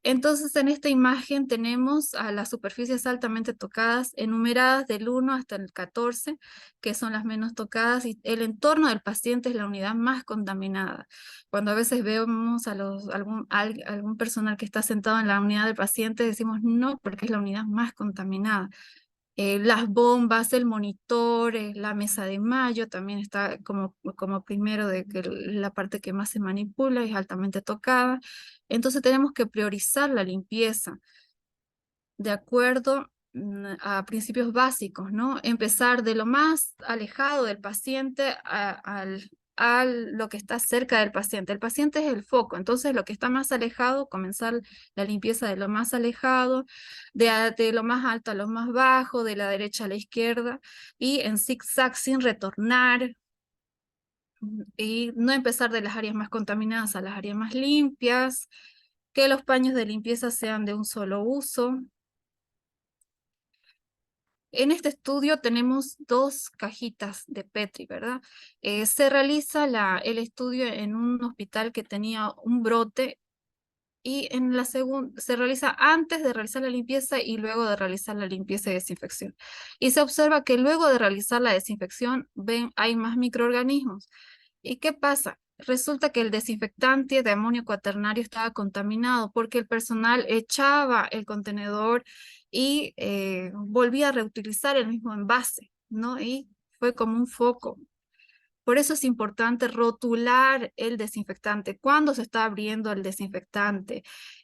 Entonces, en esta imagen tenemos a las superficies altamente tocadas, enumeradas del 1 hasta el 14, que son las menos tocadas, y el entorno del paciente es la unidad más contaminada. Cuando a veces vemos a algún personal que está sentado en la unidad del paciente, decimos no, porque es la unidad más contaminada. Las bombas, el monitor, la mesa de mayo también está como primero de que la parte que más se manipula es altamente tocada. Entonces tenemos que priorizar la limpieza de acuerdo a principios básicos, ¿no? Empezar de lo más alejado del paciente a lo que está cerca del paciente. El paciente es el foco, entonces lo que está más alejado, comenzar la limpieza de lo más alejado, de lo más alto a lo más bajo, de la derecha a la izquierda, y en zigzag sin retornar, y no empezar de las áreas más contaminadas a las áreas más limpias, que los paños de limpieza sean de un solo uso. En este estudio tenemos dos cajitas de Petri, ¿verdad? Se realiza el estudio en un hospital que tenía un brote y en la segunda se realiza antes de realizar la limpieza y luego de realizar la limpieza y desinfección. Y se observa que luego de realizar la desinfección hay más microorganismos. ¿Y qué pasa? Resulta que el desinfectante de amonio cuaternario estaba contaminado porque el personal echaba el contenedor y volvía a reutilizar el mismo envase, ¿no? Y fue como un foco. Por eso es importante rotular el desinfectante, cuándo se está abriendo el desinfectante,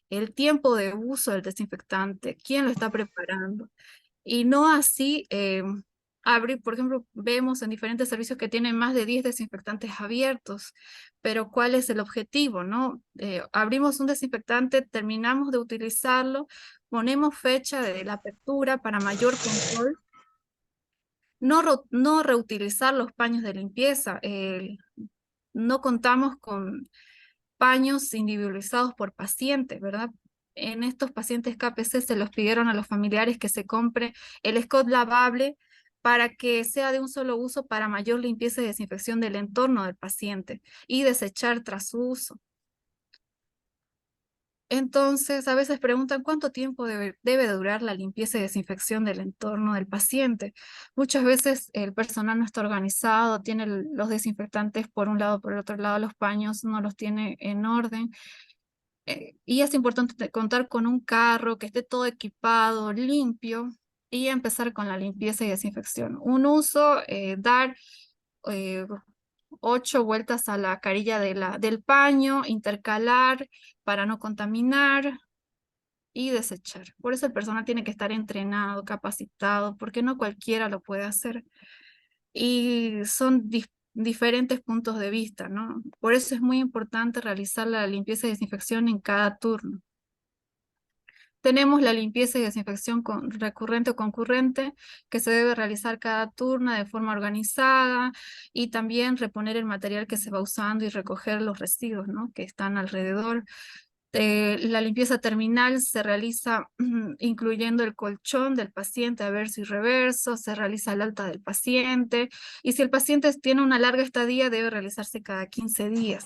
el tiempo de uso del desinfectante, quién lo está preparando. Y no así abrir, por ejemplo, vemos en diferentes servicios que tienen más de 10 desinfectantes abiertos, pero ¿cuál es el objetivo, no? Abrimos un desinfectante, terminamos de utilizarlo, ponemos fecha de la apertura para mayor control, no reutilizar los paños de limpieza, no contamos con paños individualizados por paciente, ¿verdad? En estos pacientes KPC se los pidieron a los familiares que se compre el Scott lavable para que sea de un solo uso para mayor limpieza y desinfección del entorno del paciente y desechar tras su uso. Entonces, a veces preguntan cuánto tiempo debe durar la limpieza y desinfección del entorno del paciente. Muchas veces el personal no está organizado, tiene los desinfectantes por un lado, por el otro lado, los paños no los tiene en orden. Y es importante contar con un carro que esté todo equipado, limpio, y empezar con la limpieza y desinfección. Un uso, dar 8 vueltas a la carilla del paño, intercalar para no contaminar y desechar. Por eso el personal tiene que estar entrenado, capacitado, porque no cualquiera lo puede hacer. Y son diferentes puntos de vista, ¿no? Por eso es muy importante realizar la limpieza y desinfección en cada turno. Tenemos la limpieza y desinfección recurrente o concurrente que se debe realizar cada turno de forma organizada y también reponer el material que se va usando y recoger los residuos, ¿no?, que están alrededor. La limpieza terminal se realiza incluyendo el colchón del paciente, averso y reverso, se realiza el alta del paciente y si el paciente tiene una larga estadía debe realizarse cada 15 días.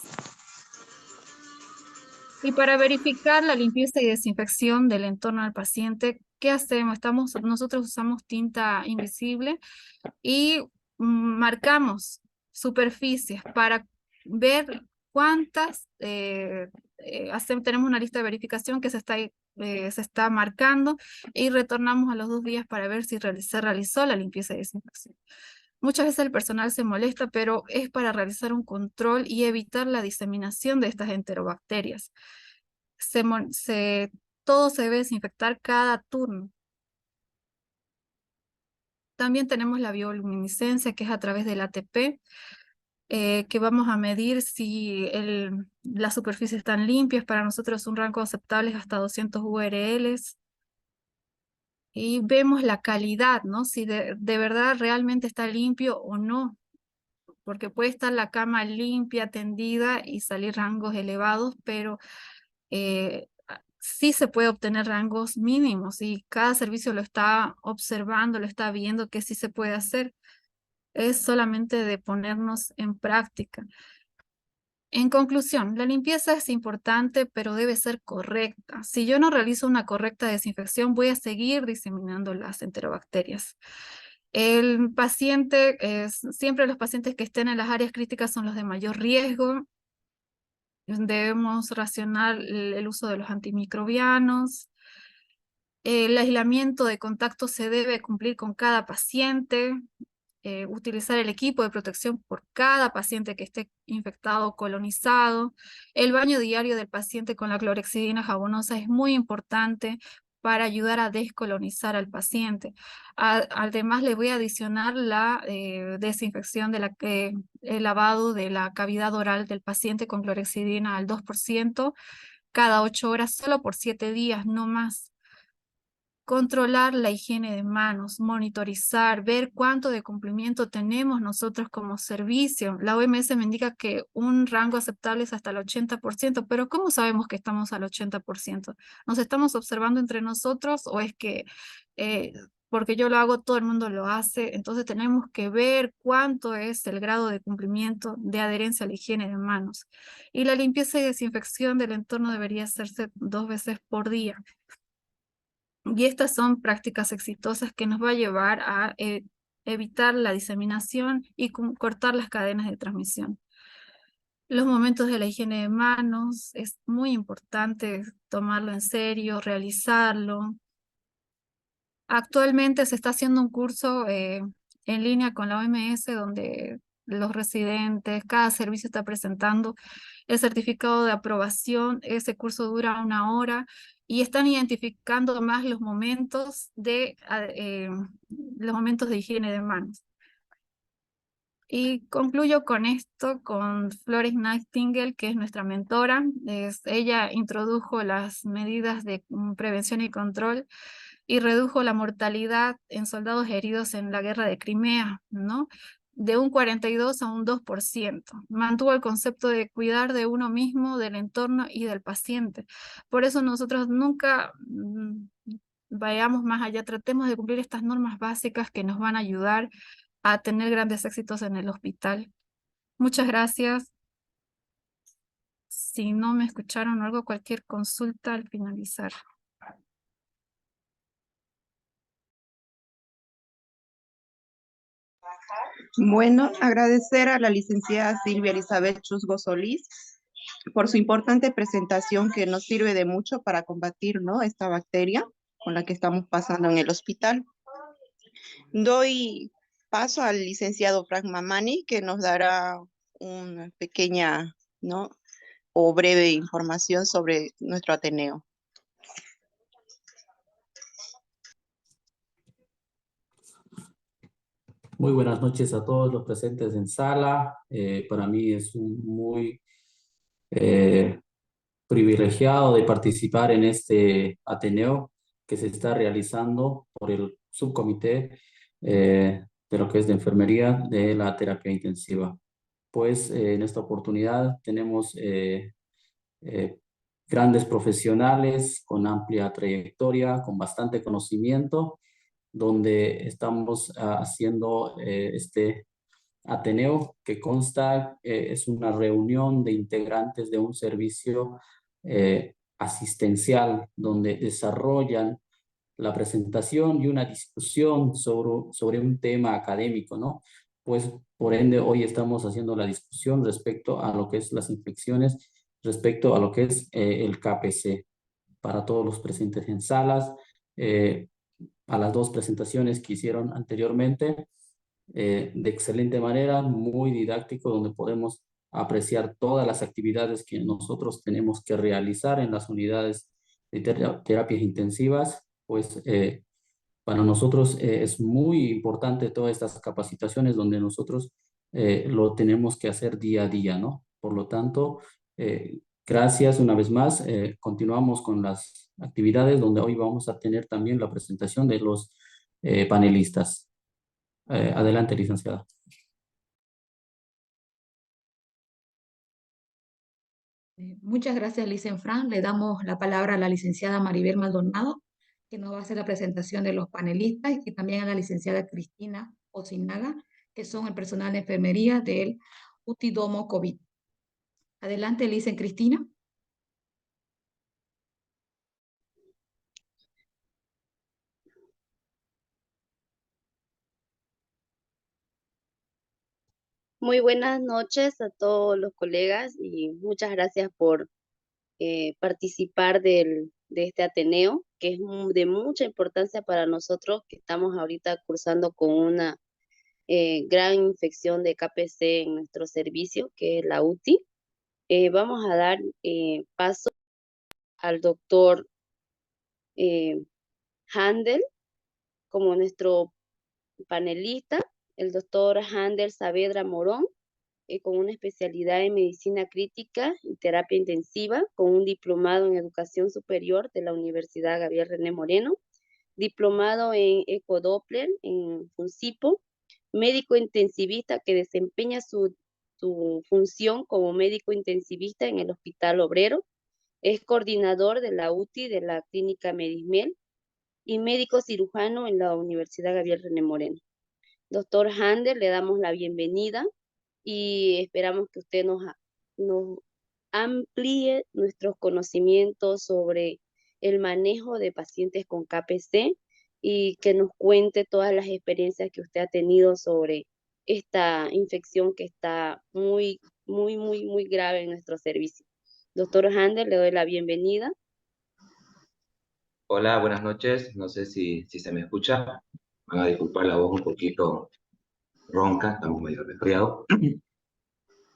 Y para verificar la limpieza y desinfección del entorno del paciente, ¿qué hacemos? Nosotros usamos tinta invisible y marcamos superficies para ver cuántas, tenemos una lista de verificación que se está marcando y retornamos a los 2 días para ver si se realizó la limpieza y desinfección. Muchas veces el personal se molesta, pero es para realizar un control y evitar la diseminación de estas enterobacterias. Todo se debe desinfectar cada turno. También tenemos la bioluminiscencia, que es a través del ATP, que vamos a medir si las superficies están limpias. Para nosotros un rango aceptable es hasta 200 URLs. Y vemos la calidad, ¿no? Si de verdad realmente está limpio o no, porque puede estar la cama limpia, tendida y salir rangos elevados, pero sí se puede obtener rangos mínimos y cada servicio lo está observando, lo está viendo que sí se puede hacer. Es solamente de ponernos en práctica. En conclusión, la limpieza es importante, pero debe ser correcta. Si yo no realizo una correcta desinfección, voy a seguir diseminando las enterobacterias. El paciente, siempre los pacientes que estén en las áreas críticas son los de mayor riesgo. Debemos racionar el uso de los antimicrobianos. El aislamiento de contacto se debe cumplir con cada paciente. Utilizar el equipo de protección por cada paciente que esté infectado o colonizado. El baño diario del paciente con la clorhexidina jabonosa es muy importante para ayudar a descolonizar al paciente. Además, le voy a adicionar la desinfección el lavado de la cavidad oral del paciente con clorhexidina al 2% cada 8 horas, solo por 7 días, no más. Controlar la higiene de manos, monitorizar, ver cuánto de cumplimiento tenemos nosotros como servicio. La OMS me indica que un rango aceptable es hasta el 80%, pero ¿cómo sabemos que estamos al 80%? ¿Nos estamos observando entre nosotros o es que porque yo lo hago, todo el mundo lo hace? Entonces tenemos que ver cuánto es el grado de cumplimiento de adherencia a la higiene de manos. Y la limpieza y desinfección del entorno debería hacerse 2 veces por día. Y estas son prácticas exitosas que nos va a llevar a evitar la diseminación y cortar las cadenas de transmisión. Los momentos de la higiene de manos es muy importante tomarlo en serio, realizarlo. Actualmente se está haciendo un curso en línea con la OMS donde los residentes, cada servicio está presentando el certificado de aprobación. Ese curso dura 1 hora y están identificando más los momentos de higiene de manos. Y concluyo con esto, con Florence Nightingale, que es nuestra mentora. Ella introdujo las medidas de prevención y control y redujo la mortalidad en soldados heridos en la guerra de Crimea, ¿no? De un 42 a un 2%. Mantuvo el concepto de cuidar de uno mismo, del entorno y del paciente. Por eso nosotros nunca vayamos más allá, tratemos de cumplir estas normas básicas que nos van a ayudar a tener grandes éxitos en el hospital. Muchas gracias. Si no me escucharon algo, cualquier consulta al finalizar. Bueno, agradecer a la licenciada Silvia Elizabeth Chusgo Solís por su importante presentación que nos sirve de mucho para combatir, ¿no?, esta bacteria con la que estamos pasando en el hospital. Doy paso al licenciado Frank Mamani, que nos dará una pequeña, ¿no?, o breve información sobre nuestro Ateneo. Muy buenas noches a todos los presentes en sala. Para mí es muy privilegiado de participar en este Ateneo que se está realizando por el subcomité de lo que es de enfermería de la terapia intensiva. Pues en esta oportunidad tenemos grandes profesionales con amplia trayectoria, con bastante conocimiento, donde estamos haciendo este Ateneo, que consta, es una reunión de integrantes de un servicio asistencial, donde desarrollan la presentación y una discusión sobre un tema académico, ¿no? Pues por ende hoy estamos haciendo la discusión respecto a lo que es las infecciones, respecto a lo que es el KPC. Para todos los presentes en salas, a las 2 presentaciones que hicieron anteriormente, de excelente manera, muy didáctico, donde podemos apreciar todas las actividades que nosotros tenemos que realizar en las unidades de terapias intensivas, pues Para nosotros es muy importante todas estas capacitaciones donde nosotros lo tenemos que hacer día a día, ¿no? Por lo tanto, gracias una vez más. Continuamos con las actividades donde hoy vamos a tener también la presentación de los panelistas. Adelante, licenciada. Muchas gracias, Licenfran. Le damos la palabra a la licenciada Maribel Maldonado, que nos va a hacer la presentación de los panelistas, y también a la licenciada Cristina Ocinaga, que son el personal de enfermería del UTIDOMO COVID. Adelante, Licen Cristina. Muy buenas noches a todos los colegas y muchas gracias por participar de este Ateneo, que es de mucha importancia para nosotros que estamos ahorita cursando con una gran infección de KPC en nuestro servicio, que es la UTI. Vamos a dar paso al doctor Handel como nuestro panelista, el doctor Handel Saavedra Morón, con una especialidad en medicina crítica y terapia intensiva, con un diplomado en educación superior de la Universidad Gabriel René Moreno, diplomado en ecodoppler en FUNCIPO, médico intensivista que desempeña su función como médico intensivista en el Hospital Obrero, es coordinador de la UTI de la Clínica Medismel y médico cirujano en la Universidad Gabriel René Moreno. Doctor Handel, le damos la bienvenida y esperamos que usted nos amplíe nuestros conocimientos sobre el manejo de pacientes con KPC y que nos cuente todas las experiencias que usted ha tenido sobre esta infección que está muy grave en nuestro servicio. Doctor Handel, le doy la bienvenida. Hola, buenas noches. No sé si se me escucha. Van a disculpar la voz un poquito ronca, estamos medio resfriados.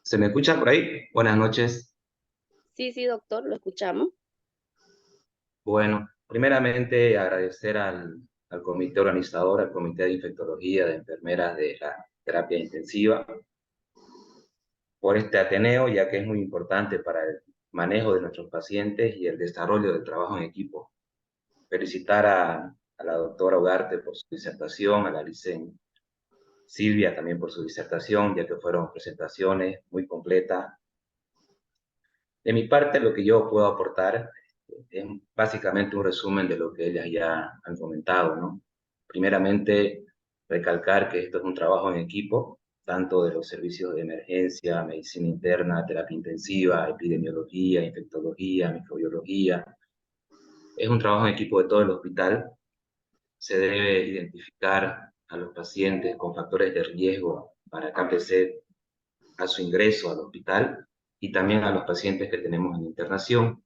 ¿Se me escucha por ahí? Buenas noches. Sí, doctor, lo escuchamos. Bueno, primeramente agradecer al comité organizador, al comité de infectología de enfermeras de la terapia intensiva, por este Ateneo, ya que es muy importante para el manejo de nuestros pacientes y el desarrollo del trabajo en equipo. Felicitar a la doctora Ugarte por su disertación, a la licen Silvia también por su disertación, ya que fueron presentaciones muy completas. De mi parte, lo que yo puedo aportar es básicamente un resumen de lo que ellas ya han comentado, ¿no? Primeramente, recalcar que esto es un trabajo en equipo, tanto de los servicios de emergencia, medicina interna, terapia intensiva, epidemiología, infectología, microbiología. Es un trabajo en equipo de todo el hospital. Se debe identificar a los pacientes con factores de riesgo para KPC a su ingreso al hospital y también a los pacientes que tenemos en internación.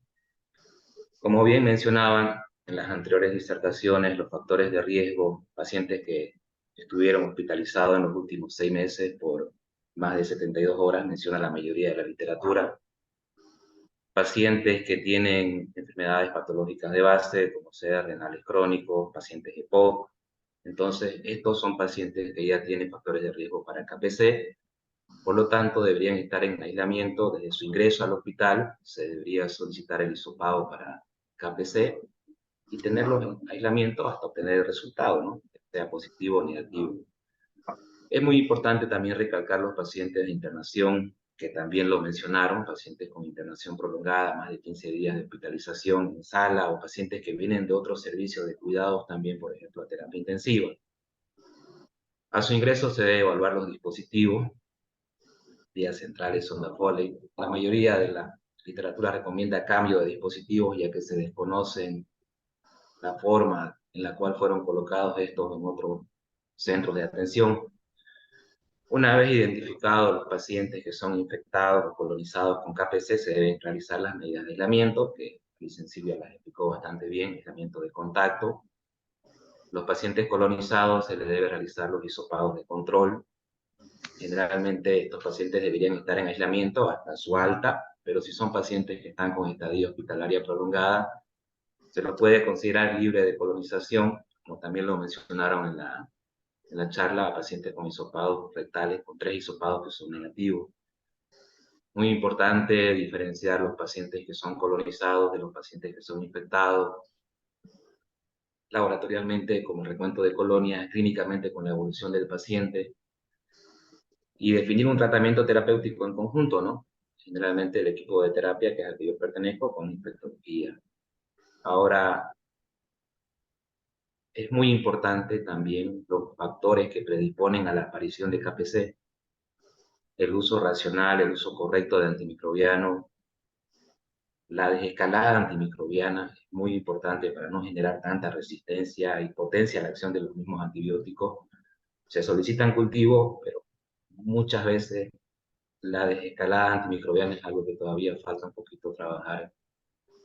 Como bien mencionaban en las anteriores disertaciones, los factores de riesgo, pacientes que estuvieron hospitalizados en los últimos 6 meses por más de 72 horas, menciona la mayoría de la literatura. Pacientes que tienen enfermedades patológicas de base, como ser renales crónicos, pacientes EPOC. Entonces, estos son pacientes que ya tienen factores de riesgo para KPC. Por lo tanto, deberían estar en aislamiento desde su ingreso al hospital. Se debería solicitar el hisopado para KPC y tenerlos en aislamiento hasta obtener el resultado, ¿no? Sea positivo o negativo. Es muy importante también recalcar los pacientes de internación, que también lo mencionaron, pacientes con internación prolongada, más de 15 días de hospitalización en sala, o pacientes que vienen de otros servicios de cuidados también, por ejemplo, a terapia intensiva. A su ingreso se debe evaluar los dispositivos, vías centrales, sonda Foley. La mayoría de la literatura recomienda cambio de dispositivos, ya que se desconocen la forma en la cual fueron colocados estos en otros centros de atención. Una vez identificados los pacientes que son infectados o colonizados con KPC, se deben realizar las medidas de aislamiento, que Licen Silvia las explicó bastante bien, aislamiento de contacto. Los pacientes colonizados se les debe realizar los hisopados de control. Generalmente estos pacientes deberían estar en aislamiento hasta su alta, pero si son pacientes que están con estadía hospitalaria prolongada, se los puede considerar libre de colonización como también lo mencionaron en la charla, a pacientes con hisopados rectales, con 3 hisopados que son negativos. Muy importante diferenciar los pacientes que son colonizados de los pacientes que son infectados, laboratorialmente como el recuento de colonias, clínicamente con la evolución del paciente, y definir un tratamiento terapéutico en conjunto, ¿no? Generalmente el equipo de terapia, que es al que yo pertenezco, con infectología. Ahora, es muy importante también los factores que predisponen a la aparición de KPC, el uso racional, el uso correcto de antimicrobianos, la desescalada antimicrobiana es muy importante para no generar tanta resistencia y potencia a la acción de los mismos antibióticos. Se solicitan cultivos, pero muchas veces la desescalada antimicrobiana es algo que todavía falta un poquito trabajar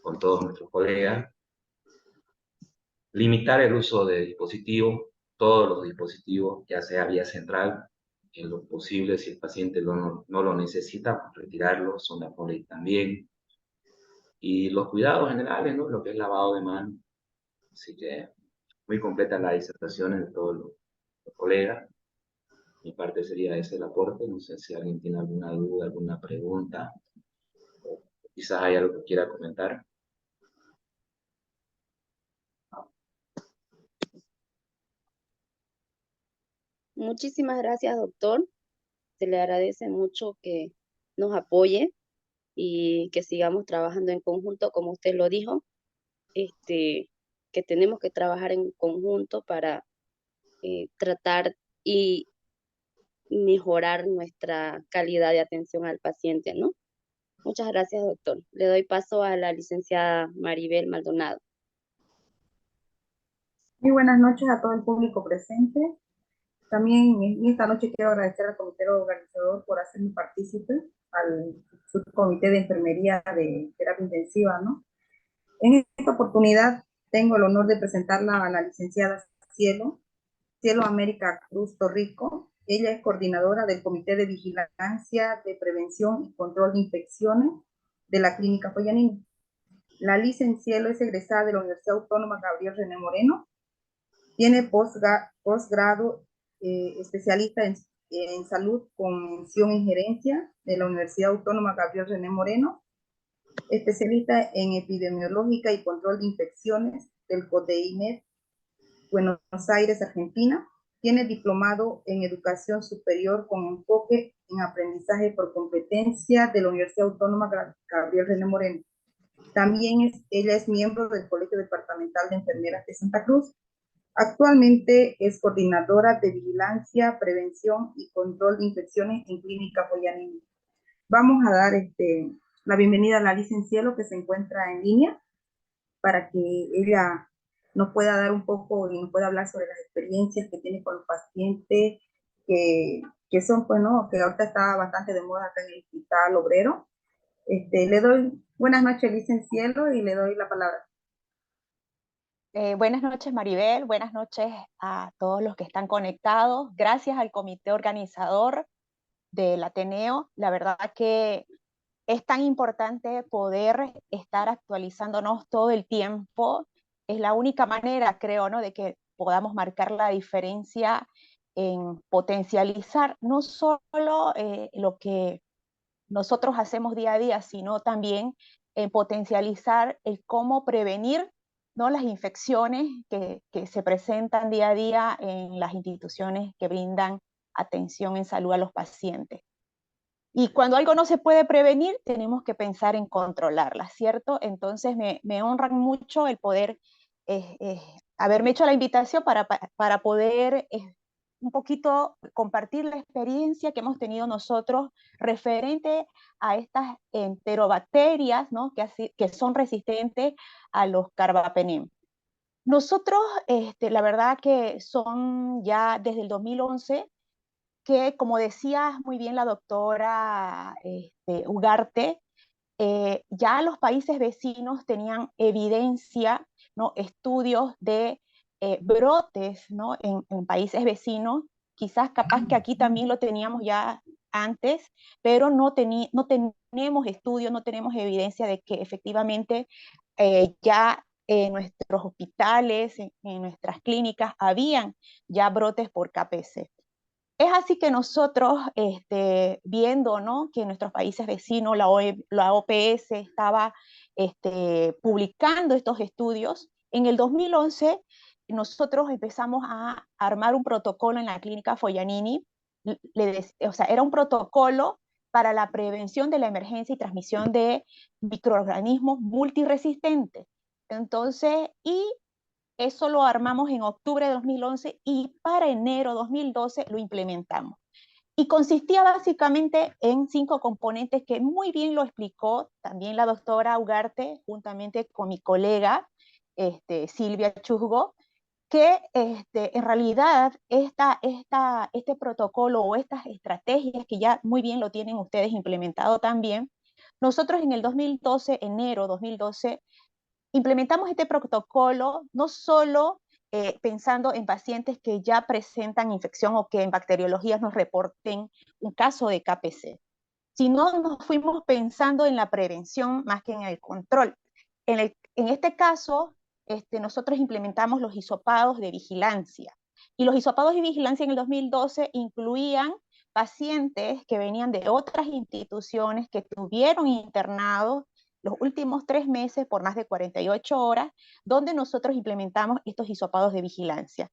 con todos nuestros colegas. Limitar el uso de dispositivos, todos los dispositivos, ya sea vía central, en lo posible, si el paciente no lo necesita, pues retirarlo, sonda Foley también. Y los cuidados generales, ¿no? Lo que es lavado de manos. Así que muy completa la disertación de todos los colegas. Mi parte sería ese el aporte. No sé si alguien tiene alguna duda, alguna pregunta, o quizás hay algo que quiera comentar. Muchísimas gracias, doctor. Se le agradece mucho que nos apoye y que sigamos trabajando en conjunto, como usted lo dijo, que tenemos que trabajar en conjunto para tratar y mejorar nuestra calidad de atención al paciente, ¿no? Muchas gracias, doctor. Le doy paso a la licenciada Maribel Maldonado. Muy buenas noches a todo el público presente. También en esta noche quiero agradecer al comité organizador por hacerme partícipe al subcomité de enfermería de terapia intensiva, ¿no? En esta oportunidad tengo el honor de presentarla a la licenciada Cielo América Cruz Torrico. Ella es coordinadora del Comité de Vigilancia de Prevención y Control de Infecciones de la Clínica Foyanini. La licenciada es egresada de la Universidad Autónoma Gabriel René Moreno. Tiene posgrado especialista en salud con mención en gerencia de la Universidad Autónoma Gabriel René Moreno, especialista en epidemiológica y control de infecciones del CODEINET, Buenos Aires, Argentina. Tiene diplomado en educación superior con enfoque en aprendizaje por competencia de la Universidad Autónoma Gabriel René Moreno. También ella es miembro del Colegio Departamental de Enfermeras de Santa Cruz. Actualmente es coordinadora de vigilancia, prevención y control de infecciones en Clínica Foyanini. Vamos a dar la bienvenida a la licenciada que se encuentra en línea para que ella nos pueda dar un poco y nos pueda hablar sobre las experiencias que tiene con los pacientes que son, pues, ¿no? Que ahorita está bastante de moda acá en el Hospital Obrero. Le doy buenas noches, licenciado, y le doy la palabra. Buenas noches, Maribel. Buenas noches a todos los que están conectados. Gracias al comité organizador del Ateneo. La verdad que es tan importante poder estar actualizándonos todo el tiempo. Es la única manera, creo, ¿no?, de que podamos marcar la diferencia en potencializar no solo lo que nosotros hacemos día a día, sino también en potencializar el cómo prevenir, ¿no?, las infecciones que se presentan día a día en las instituciones que brindan atención en salud a los pacientes. Y cuando algo no se puede prevenir, tenemos que pensar en controlarla, ¿cierto? Entonces me honra mucho el poder haberme hecho la invitación para poder un poquito compartir la experiencia que hemos tenido nosotros referente a estas enterobacterias, ¿no?, que son resistentes a los carbapenem. Nosotros, la verdad que son ya desde el 2011 que, como decía muy bien la doctora Ugarte, ya los países vecinos tenían evidencia, ¿no?, estudios de brotes, ¿no?, en países vecinos. Quizás capaz que aquí también lo teníamos ya antes, pero no tenemos estudios, no tenemos evidencia de que efectivamente ya en nuestros hospitales, en nuestras clínicas, habían ya brotes por KPC. Es así que nosotros, viendo, ¿no?, que en nuestros países vecinos la OPS estaba publicando estos estudios, en el 2011 nosotros empezamos a armar un protocolo en la clínica Foglianini. O sea, era un protocolo para la prevención de la emergencia y transmisión de microorganismos multiresistentes. Entonces, eso lo armamos en octubre de 2011 y para enero de 2012 lo implementamos. Y consistía básicamente en 5 componentes que muy bien lo explicó también la doctora Ugarte, juntamente con mi colega Silvia Chusgo, que en realidad este protocolo o estas estrategias que ya muy bien lo tienen ustedes implementado también, nosotros en el 2012, enero 2012, implementamos este protocolo no solo pensando en pacientes que ya presentan infección o que en bacteriología nos reporten un caso de KPC, sino nos fuimos pensando en la prevención más que en el control. En este caso, nosotros implementamos los hisopados de vigilancia. Y los hisopados de vigilancia en el 2012 incluían pacientes que venían de otras instituciones que tuvieron internados los últimos 3 meses por más de 48 horas, donde nosotros implementamos estos hisopados de vigilancia.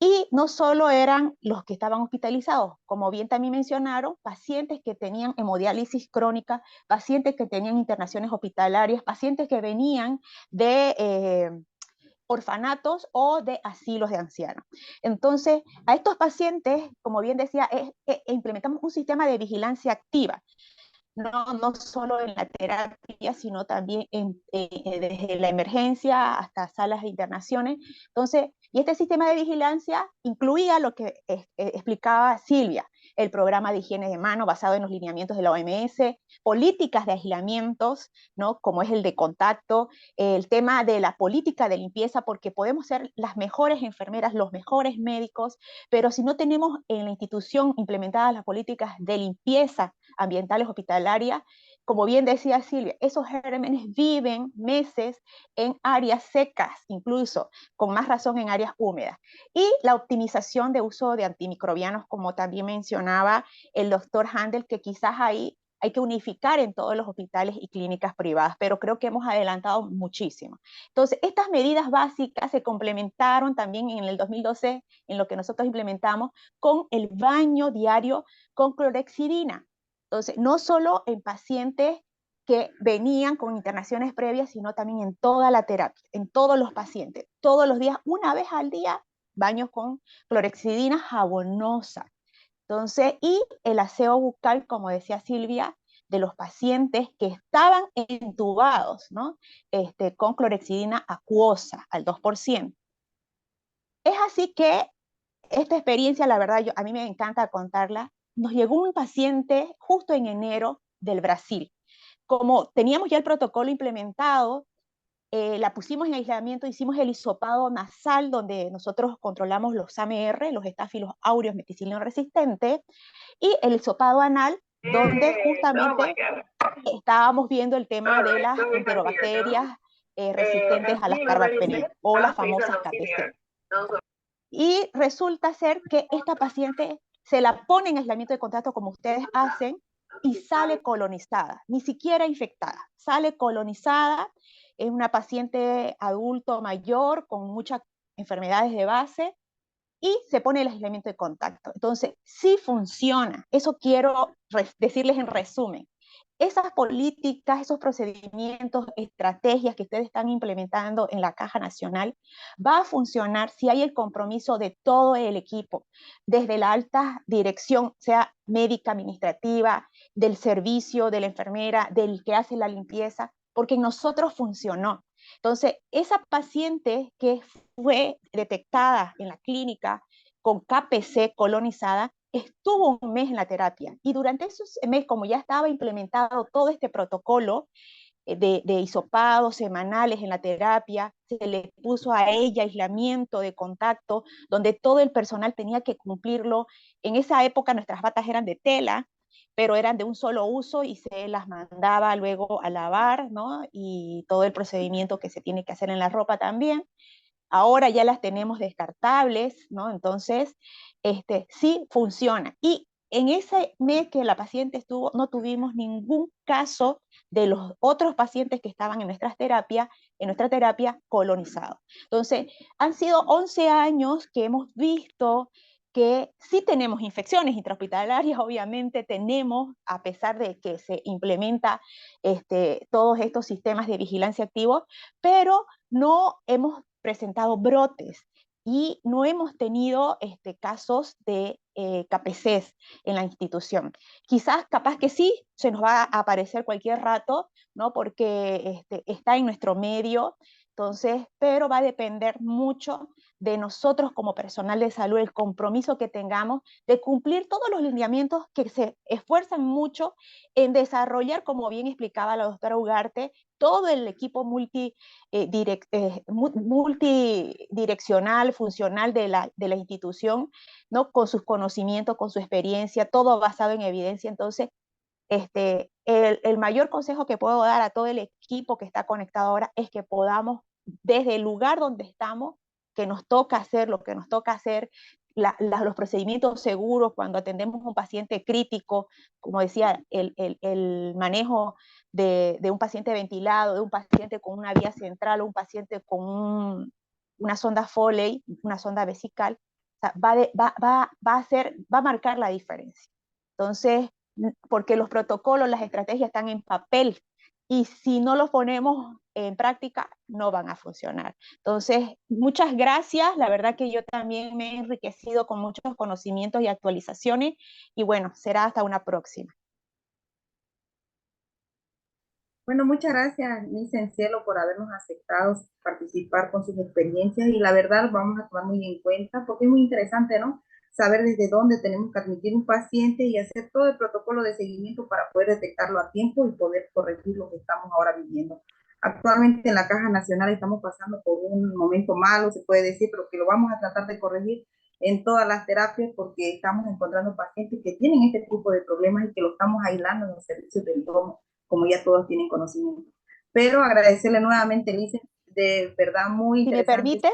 Y no solo eran los que estaban hospitalizados, como bien también mencionaron, pacientes que tenían hemodiálisis crónica, pacientes que tenían internaciones hospitalarias, pacientes que venían de orfanatos o de asilos de ancianos. Entonces, a estos pacientes, como bien decía, implementamos un sistema de vigilancia activa. No solo en la terapia, sino también desde la emergencia hasta salas de internaciones. Entonces, y este sistema de vigilancia incluía lo que explicaba Silvia, el programa de higiene de mano basado en los lineamientos de la OMS, políticas de aislamientos, ¿no?, como es el de contacto, el tema de la política de limpieza, porque podemos ser las mejores enfermeras, los mejores médicos, pero si no tenemos en la institución implementadas las políticas de limpieza ambientales hospitalarias, como bien decía Silvia, esos gérmenes viven meses en áreas secas, incluso con más razón en áreas húmedas. Y la optimización de uso de antimicrobianos, como también mencionaba el doctor Handel, que quizás ahí hay que unificar en todos los hospitales y clínicas privadas, pero creo que hemos adelantado muchísimo. Entonces, estas medidas básicas se complementaron también en el 2012, en lo que nosotros implementamos, con el baño diario con clorexidina. Entonces, no solo en pacientes que venían con internaciones previas, sino también en toda la terapia, en todos los pacientes, todos los días, una vez al día, baños con clorexidina jabonosa. Entonces, y el aseo bucal, como decía Silvia, de los pacientes que estaban entubados, ¿no?, con clorexidina acuosa al 2%. Es así que esta experiencia, la verdad, a mí me encanta contarla. Nos llegó un paciente justo en enero del Brasil. Como teníamos ya el protocolo implementado, la pusimos en aislamiento, hicimos el hisopado nasal, donde nosotros controlamos los AMR, los Staphylococcus aureus meticilino resistente, y el hisopado anal, donde justamente estábamos viendo el tema de las enterobacterias resistentes a las carbapenemas, o las famosas KPC. Y resulta ser que esta paciente se la pone en aislamiento de contacto como ustedes hacen y sale colonizada, ni siquiera infectada, sale colonizada. Es una paciente adulto mayor con muchas enfermedades de base y se pone el aislamiento de contacto. Entonces, sí funciona. Eso quiero decirles en resumen. Esas políticas, esos procedimientos, estrategias que ustedes están implementando en la Caja Nacional, va a funcionar si hay el compromiso de todo el equipo, desde la alta dirección, sea médica, administrativa, del servicio, de la enfermera, del que hace la limpieza, porque en nosotros funcionó. Entonces, esa paciente que fue detectada en la clínica con KPC colonizada, estuvo un mes en la terapia y durante esos meses, como ya estaba implementado todo este protocolo de hisopados semanales en la terapia, se le puso a ella aislamiento de contacto, donde todo el personal tenía que cumplirlo. En esa época nuestras batas eran de tela, pero eran de un solo uso y se las mandaba luego a lavar, ¿no? Y todo el procedimiento que se tiene que hacer en la ropa también. Ahora ya las tenemos descartables, ¿no? Entonces, sí funciona. Y en ese mes que la paciente estuvo, no tuvimos ningún caso de los otros pacientes que estaban en nuestra terapia colonizado. Entonces, han sido 11 años que hemos visto que sí tenemos infecciones intrahospitalarias, obviamente tenemos, a pesar de que se implementa todos estos sistemas de vigilancia activos, pero no hemos presentado brotes y no hemos tenido casos de KPCs en la institución. Quizás, capaz que sí, se nos va a aparecer cualquier rato, ¿no? Porque está en nuestro medio, entonces, pero va a depender mucho de nosotros como personal de salud, el compromiso que tengamos de cumplir todos los lineamientos que se esfuerzan mucho en desarrollar, como bien explicaba la doctora Ugarte, todo el equipo multidireccional, funcional de la institución, ¿no? Con sus conocimientos, con su experiencia, todo basado en evidencia. Entonces, el mayor consejo que puedo dar a todo el equipo que está conectado ahora es que podamos, desde el lugar donde estamos, que nos toca hacer lo que nos toca hacer, los procedimientos seguros cuando atendemos a un paciente crítico, como decía, el manejo de un paciente ventilado, de un paciente con una vía central o un paciente con una sonda Foley, una sonda vesical, o sea, va a marcar la diferencia. Entonces, porque los protocolos, las estrategias están en papel y si no los ponemos en práctica, no van a funcionar. Entonces, muchas gracias. La verdad que yo también me he enriquecido con muchos conocimientos y actualizaciones y bueno, será hasta una próxima. Bueno, muchas gracias, Licen Cielo, por habernos aceptado participar con sus experiencias y la verdad vamos a tomar muy en cuenta porque es muy interesante, ¿no? Saber desde dónde tenemos que admitir un paciente y hacer todo el protocolo de seguimiento para poder detectarlo a tiempo y poder corregir lo que estamos ahora viviendo. Actualmente en la Caja Nacional estamos pasando por un momento malo, se puede decir, pero que lo vamos a tratar de corregir en todas las terapias porque estamos encontrando pacientes que tienen este tipo de problemas y que lo estamos aislando en los servicios del domo, como ya todos tienen conocimiento. Pero agradecerle nuevamente, Lice, de verdad muy interesante.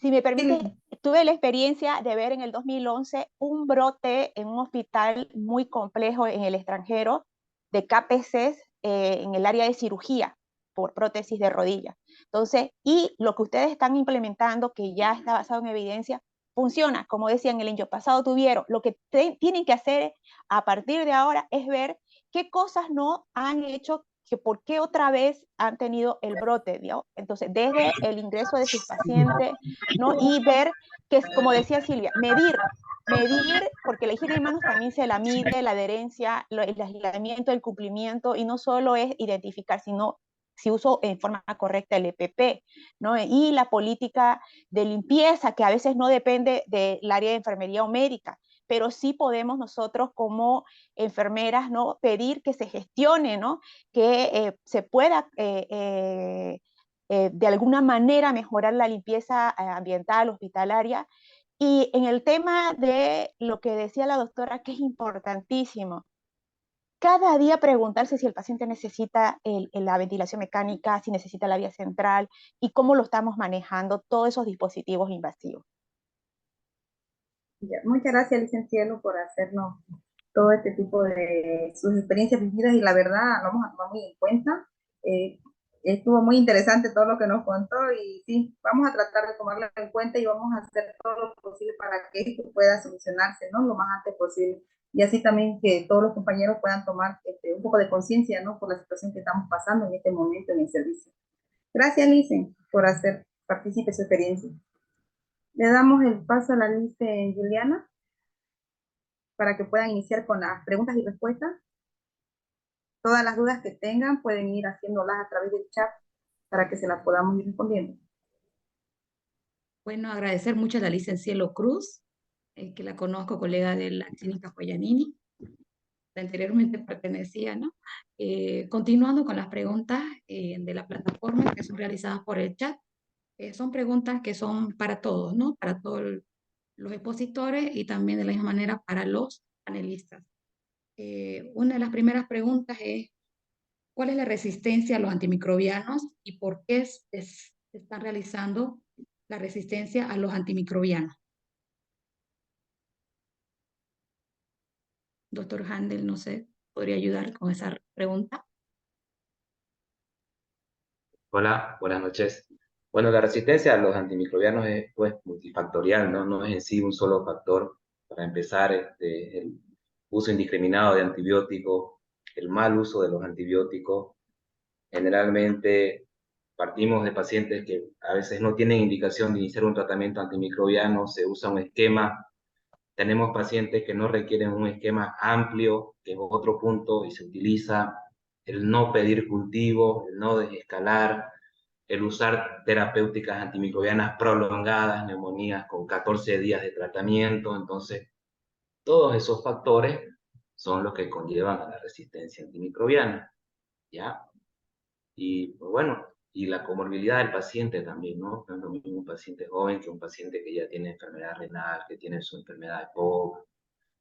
Si me permite, tuve la experiencia de ver en el 2011 un brote en un hospital muy complejo en el extranjero de KPCs en el área de cirugía por prótesis de rodilla. Entonces, y lo que ustedes están implementando, que ya está basado en evidencia, funciona. Como decían, el año pasado tuvieron. Lo que tienen que hacer a partir de ahora es ver qué cosas no han hecho, que por qué otra vez han tenido el brote, ¿no? Entonces, desde el ingreso de sus pacientes, ¿no? Y ver que, como decía Silvia, medir, porque la higiene de manos también se la mide, la adherencia, el aislamiento, el cumplimiento, y no solo es identificar, sino si uso en forma correcta el EPP, ¿no? Y la política de limpieza, que a veces no depende del área de enfermería o médica, pero sí podemos nosotros como enfermeras, ¿no? Pedir que se gestione, ¿no? Que se pueda de alguna manera mejorar la limpieza ambiental, hospitalaria. Y en el tema de lo que decía la doctora, que es importantísimo, cada día preguntarse si el paciente necesita la ventilación mecánica, si necesita la vía central y cómo lo estamos manejando todos esos dispositivos invasivos. Muchas gracias, licenciado, por hacernos todo este tipo de sus experiencias vividas y la verdad lo vamos a tomar muy en cuenta. Estuvo muy interesante todo lo que nos contó y sí, vamos a tratar de tomarlo en cuenta y vamos a hacer todo lo posible para que esto pueda solucionarse, ¿no? Lo más antes posible. Y así también que todos los compañeros puedan tomar un poco de conciencia, ¿no? Por la situación que estamos pasando en este momento en el servicio. Gracias, Licen, por hacer partícipe su experiencia. Le damos el paso a la Licen Juliana para que puedan iniciar con las preguntas y respuestas. Todas las dudas que tengan pueden ir haciéndolas a través del chat para que se las podamos ir respondiendo. Bueno, agradecer mucho a la licenciada Cruz, que la conozco, colega de la clínica Joyanini, anteriormente pertenecía, ¿no? Continuando con las preguntas de la plataforma que son realizadas por el chat, son preguntas que son para todos, ¿no? Para todos los expositores y también de la misma manera para los panelistas. Una de las primeras preguntas es, ¿cuál es la resistencia a los antimicrobianos y por qué se están realizando la resistencia a los antimicrobianos? Doctor Handel, no sé, ¿podría ayudar con esa pregunta? Hola, buenas noches. Bueno, la resistencia a los antimicrobianos es pues multifactorial, ¿no? No es en sí un solo factor. Para empezar, el uso indiscriminado de antibióticos, el mal uso de los antibióticos. Generalmente partimos de pacientes que a veces no tienen indicación de iniciar un tratamiento antimicrobiano, se usa un esquema. Tenemos pacientes que no requieren un esquema amplio, que es otro punto, y se utiliza el no pedir cultivo, el no desescalar, el usar terapéuticas antimicrobianas prolongadas, neumonías con 14 días de tratamiento. Entonces, todos esos factores son los que conllevan a la resistencia antimicrobiana, ¿ya? Y pues bueno, y la comorbilidad del paciente también, ¿no? No es lo mismo un paciente joven que un paciente que ya tiene enfermedad renal, que tiene su enfermedad de POC,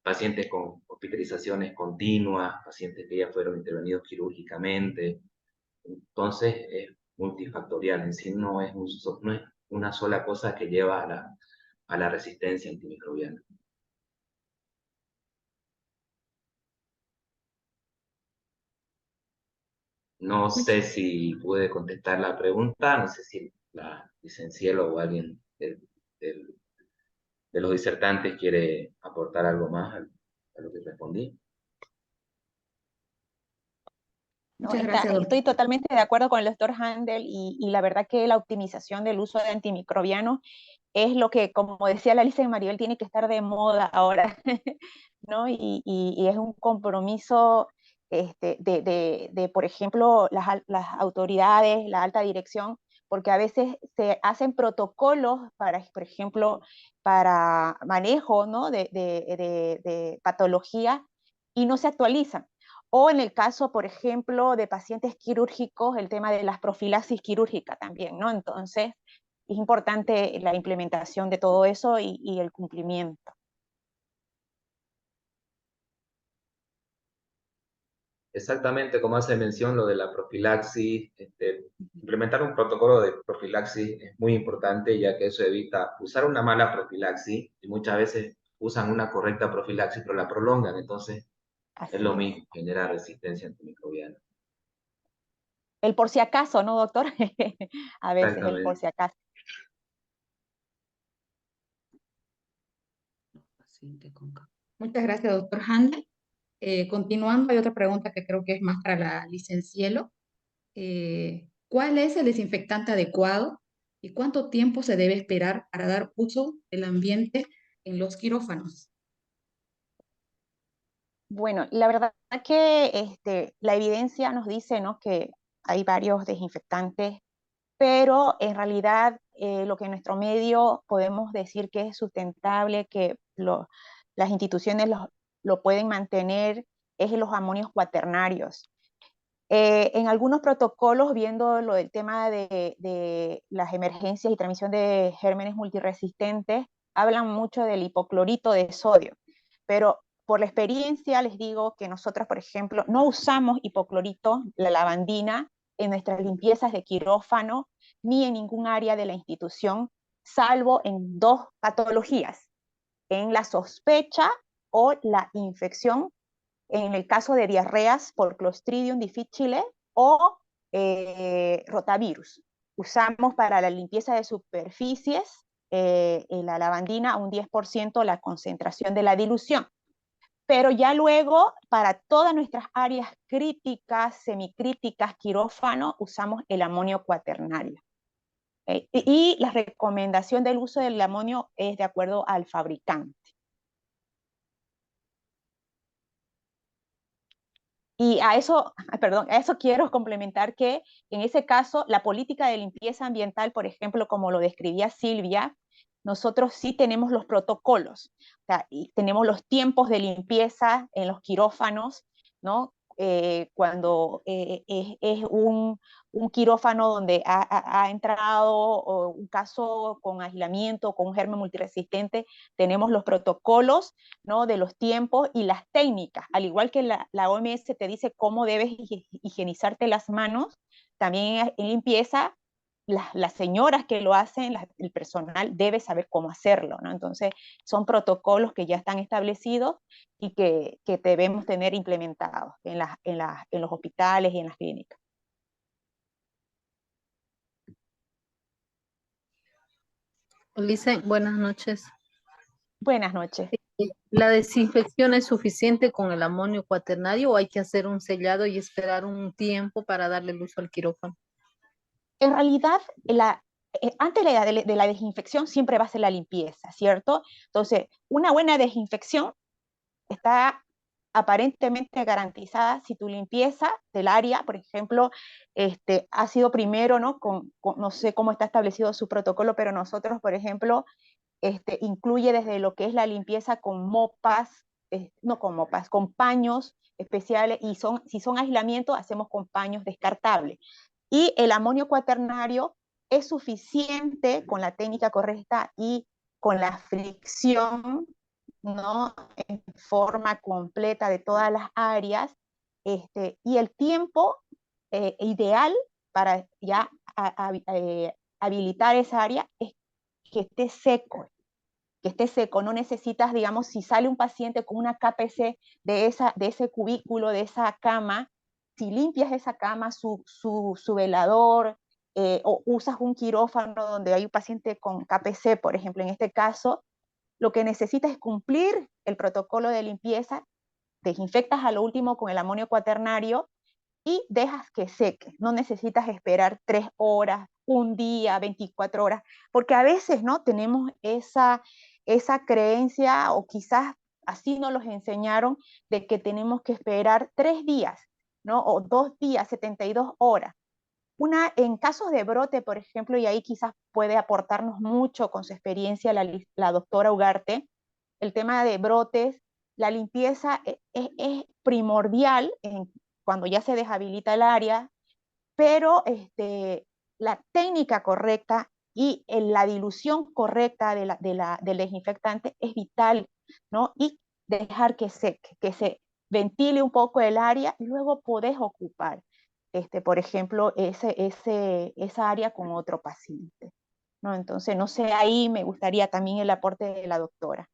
pacientes con hospitalizaciones continuas, pacientes que ya fueron intervenidos quirúrgicamente. Entonces, es multifactorial, en sí no es una sola cosa que lleva a la resistencia antimicrobiana. No sé si pude contestar la pregunta, no sé si la licenciado o alguien de los disertantes quiere aportar algo más a lo que respondí. No, Muchas gracias, doctor. estoy totalmente de acuerdo con el doctor Handel y la verdad que la optimización del uso de antimicrobianos es lo que, como decía la licenciada Maribel, tiene que estar de moda ahora, ¿no? Y es un compromiso por ejemplo, las autoridades, la alta dirección, porque a veces se hacen protocolos para, por ejemplo, para manejo, ¿no? de patología y no se actualizan. O en el caso, por ejemplo, de pacientes quirúrgicos, el tema de las profilaxis quirúrgica también, ¿no? Entonces, es importante la implementación de todo eso y el cumplimiento. Exactamente, como hace mención lo de la profilaxis, implementar un protocolo de profilaxis es muy importante, ya que eso evita usar una mala profilaxis, y muchas veces usan una correcta profilaxis pero la prolongan, entonces Así es lo es. mismo, genera resistencia antimicrobiana. El por si acaso, ¿no, doctor? A veces el por si acaso. Muchas gracias, doctor Handel. Continuando, hay otra pregunta que creo que es más para la licencielo. ¿Cuál es el desinfectante adecuado y cuánto tiempo se debe esperar para dar uso del ambiente en los quirófanos? Bueno, la verdad que la evidencia nos dice, ¿no? que hay varios desinfectantes, pero en realidad lo que en nuestro medio podemos decir que es sustentable, que las instituciones lo pueden mantener, es los amonios cuaternarios. En algunos protocolos, viendo lo del tema de las emergencias y transmisión de gérmenes multiresistentes, hablan mucho del hipoclorito de sodio, pero por la experiencia les digo que nosotros, por ejemplo, no usamos hipoclorito, la lavandina, en nuestras limpiezas de quirófano, ni en ningún área de la institución, salvo en dos patologías, en la sospecha o la infección, en el caso de diarreas por Clostridium difficile o rotavirus. Usamos para la limpieza de superficies la lavandina a un 10% la concentración de la dilución. Pero ya luego, para todas nuestras áreas críticas, semicríticas, quirófano, usamos el amonio cuaternario. Y la recomendación del uso del amonio es de acuerdo al fabricante. Y a eso quiero complementar que en ese caso la política de limpieza ambiental, por ejemplo, como lo describía Silvia, nosotros sí tenemos los protocolos, o sea, y tenemos los tiempos de limpieza en los quirófanos, ¿no? Cuando es un quirófano donde ha entrado o un caso con aislamiento, con un germen multiresistente, tenemos los protocolos, ¿no?, de los tiempos y las técnicas. Al igual que la OMS te dice cómo debes higienizarte las manos, también en limpieza, las señoras que lo hacen, el personal debe saber cómo hacerlo, ¿no? Entonces, son protocolos que ya están establecidos y que debemos tener implementados en los hospitales y en las clínicas. Lice, buenas noches. Buenas noches. ¿La desinfección es suficiente con el amonio cuaternario o hay que hacer un sellado y esperar un tiempo para darle el uso al quirófano? En realidad, antes de la desinfección siempre va a ser la limpieza, ¿cierto? Entonces, una buena desinfección está aparentemente garantizada si tu limpieza del área, por ejemplo, ha sido primero, ¿no? No sé cómo está establecido su protocolo, pero nosotros, por ejemplo, incluye desde lo que es la limpieza con mopas, no con mopas, con paños especiales, y si son aislamientos, hacemos con paños descartables. Y el amonio cuaternario es suficiente con la técnica correcta y con la fricción, ¿no?, en forma completa de todas las áreas, y el tiempo ideal para ya habilitar esa área es que esté seco, no necesitas, digamos, si sale un paciente con una KPC de ese cubículo, de esa cama, si limpias esa cama, su velador, o usas un quirófano donde hay un paciente con KPC, por ejemplo, en este caso, lo que necesitas es cumplir el protocolo de limpieza, desinfectas a lo último con el amonio cuaternario y dejas que seque. No necesitas esperar 3 horas, un día, 24 horas, porque a veces, ¿no?, tenemos esa creencia, o quizás así nos los enseñaron, de que tenemos que esperar 3 días, ¿no?, o 2 días, 72 horas. En casos de brote, por ejemplo, y ahí quizás puede aportarnos mucho con su experiencia la doctora Ugarte, el tema de brotes, la limpieza es primordial cuando ya se deshabilita el área, pero la técnica correcta y la dilución correcta del desinfectante es vital, ¿no? Y dejar que se ventile un poco el área y luego podés ocupar, por ejemplo, esa área con otro paciente, ¿no? Entonces, no sé, ahí me gustaría también el aporte de la doctora.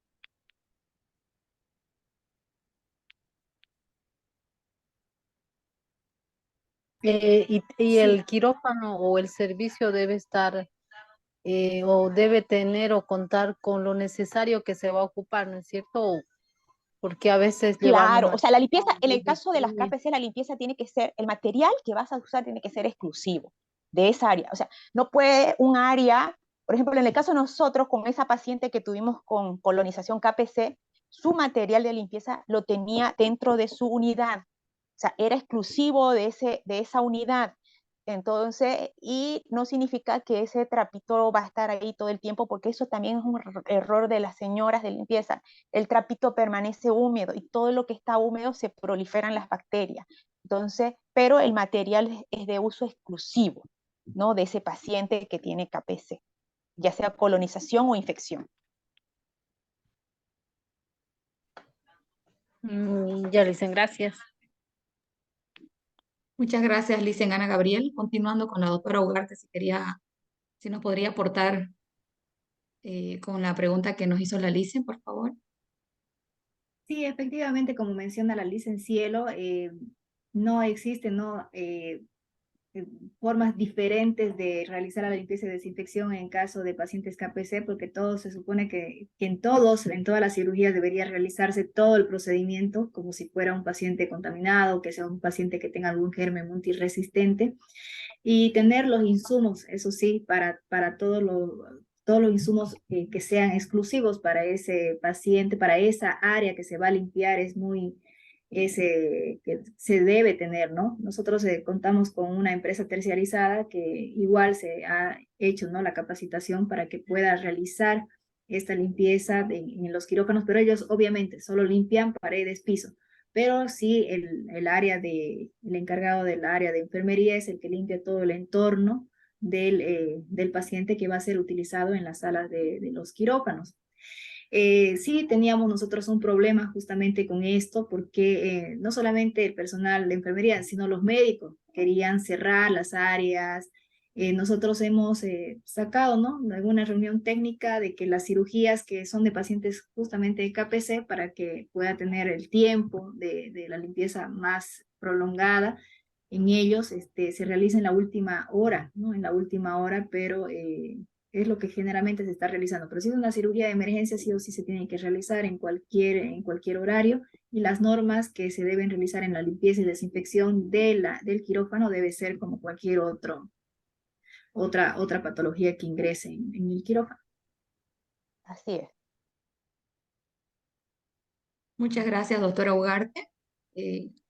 Y el quirófano o el servicio debe estar o debe tener o contar con lo necesario que se va a ocupar, ¿no es cierto? Porque a veces llevamos... Claro, o sea, la limpieza, en el caso de las KPC, la limpieza tiene que ser, el material que vas a usar tiene que ser exclusivo de esa área. O sea, no puede un área, por ejemplo, en el caso de nosotros, con esa paciente que tuvimos con colonización KPC, su material de limpieza lo tenía dentro de su unidad. O sea, era exclusivo de esa unidad. Entonces, y no significa que ese trapito va a estar ahí todo el tiempo, porque eso también es un error de las señoras de limpieza. El trapito permanece húmedo y todo lo que está húmedo se proliferan las bacterias. Entonces, pero el material es de uso exclusivo, ¿no?, de ese paciente que tiene KPC, ya sea colonización o infección. Ya le dicen gracias. Muchas gracias, Licen Ana Gabriel. Continuando con la doctora Ugarte, si nos podría aportar con la pregunta que nos hizo la Licen, por favor. Sí, efectivamente, como menciona la Licen Cielo, no existen formas diferentes de realizar la limpieza y desinfección en caso de pacientes KPC, porque todo se supone que en todas las cirugías debería realizarse todo el procedimiento como si fuera un paciente contaminado, que sea un paciente que tenga algún germen multiresistente, y tener los insumos, eso sí, para todos los insumos que sean exclusivos para ese paciente, para esa área que se va a limpiar, que se debe tener, ¿no? Nosotros contamos con una empresa terciarizada que igual se ha hecho, ¿no?, la capacitación para que pueda realizar esta limpieza en los quirófanos, pero ellos obviamente solo limpian paredes, piso. pero sí el encargado del área de enfermería es el que limpia todo el entorno del paciente que va a ser utilizado en las salas de los quirófanos. Sí, teníamos nosotros un problema justamente con esto, porque no solamente el personal de enfermería, sino los médicos querían cerrar las áreas. Nosotros hemos sacado, ¿no?, alguna reunión técnica de que las cirugías que son de pacientes justamente de KPC, para que pueda tener el tiempo de la limpieza más prolongada en ellos, se realiza en la última hora, ¿no? En la última hora, pero es lo que generalmente se está realizando. Pero si es una cirugía de emergencia, sí o sí se tiene que realizar en cualquier horario, y las normas que se deben realizar en la limpieza y desinfección del quirófano debe ser como cualquier otra patología que ingrese en el quirófano. Así es. Muchas gracias, doctora Ugarte.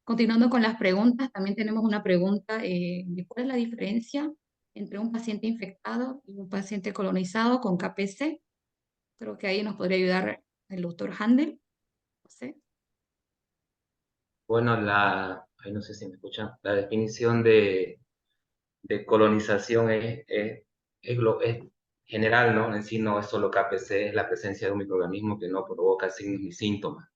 Continuando con las preguntas, también tenemos una pregunta de cuál es la diferencia entre un paciente infectado y un paciente colonizado con KPC. Creo que ahí nos podría ayudar el doctor Handel. No sé. Bueno, ahí no sé si me escuchan, la definición de colonización es general, ¿no? En sí no es solo KPC, es la presencia de un microorganismo que no provoca signos ni síntomas.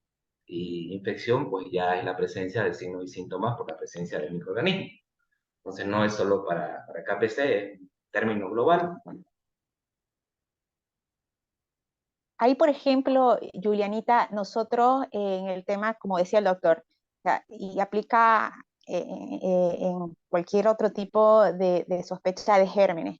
Y infección, pues ya es la presencia de signos y síntomas por la presencia del microorganismo. Entonces no es solo para KPC, es un término global. Ahí, por ejemplo, Julianita, nosotros en el tema, como decía el doctor, o sea, y aplica en cualquier otro tipo de sospecha de gérmenes.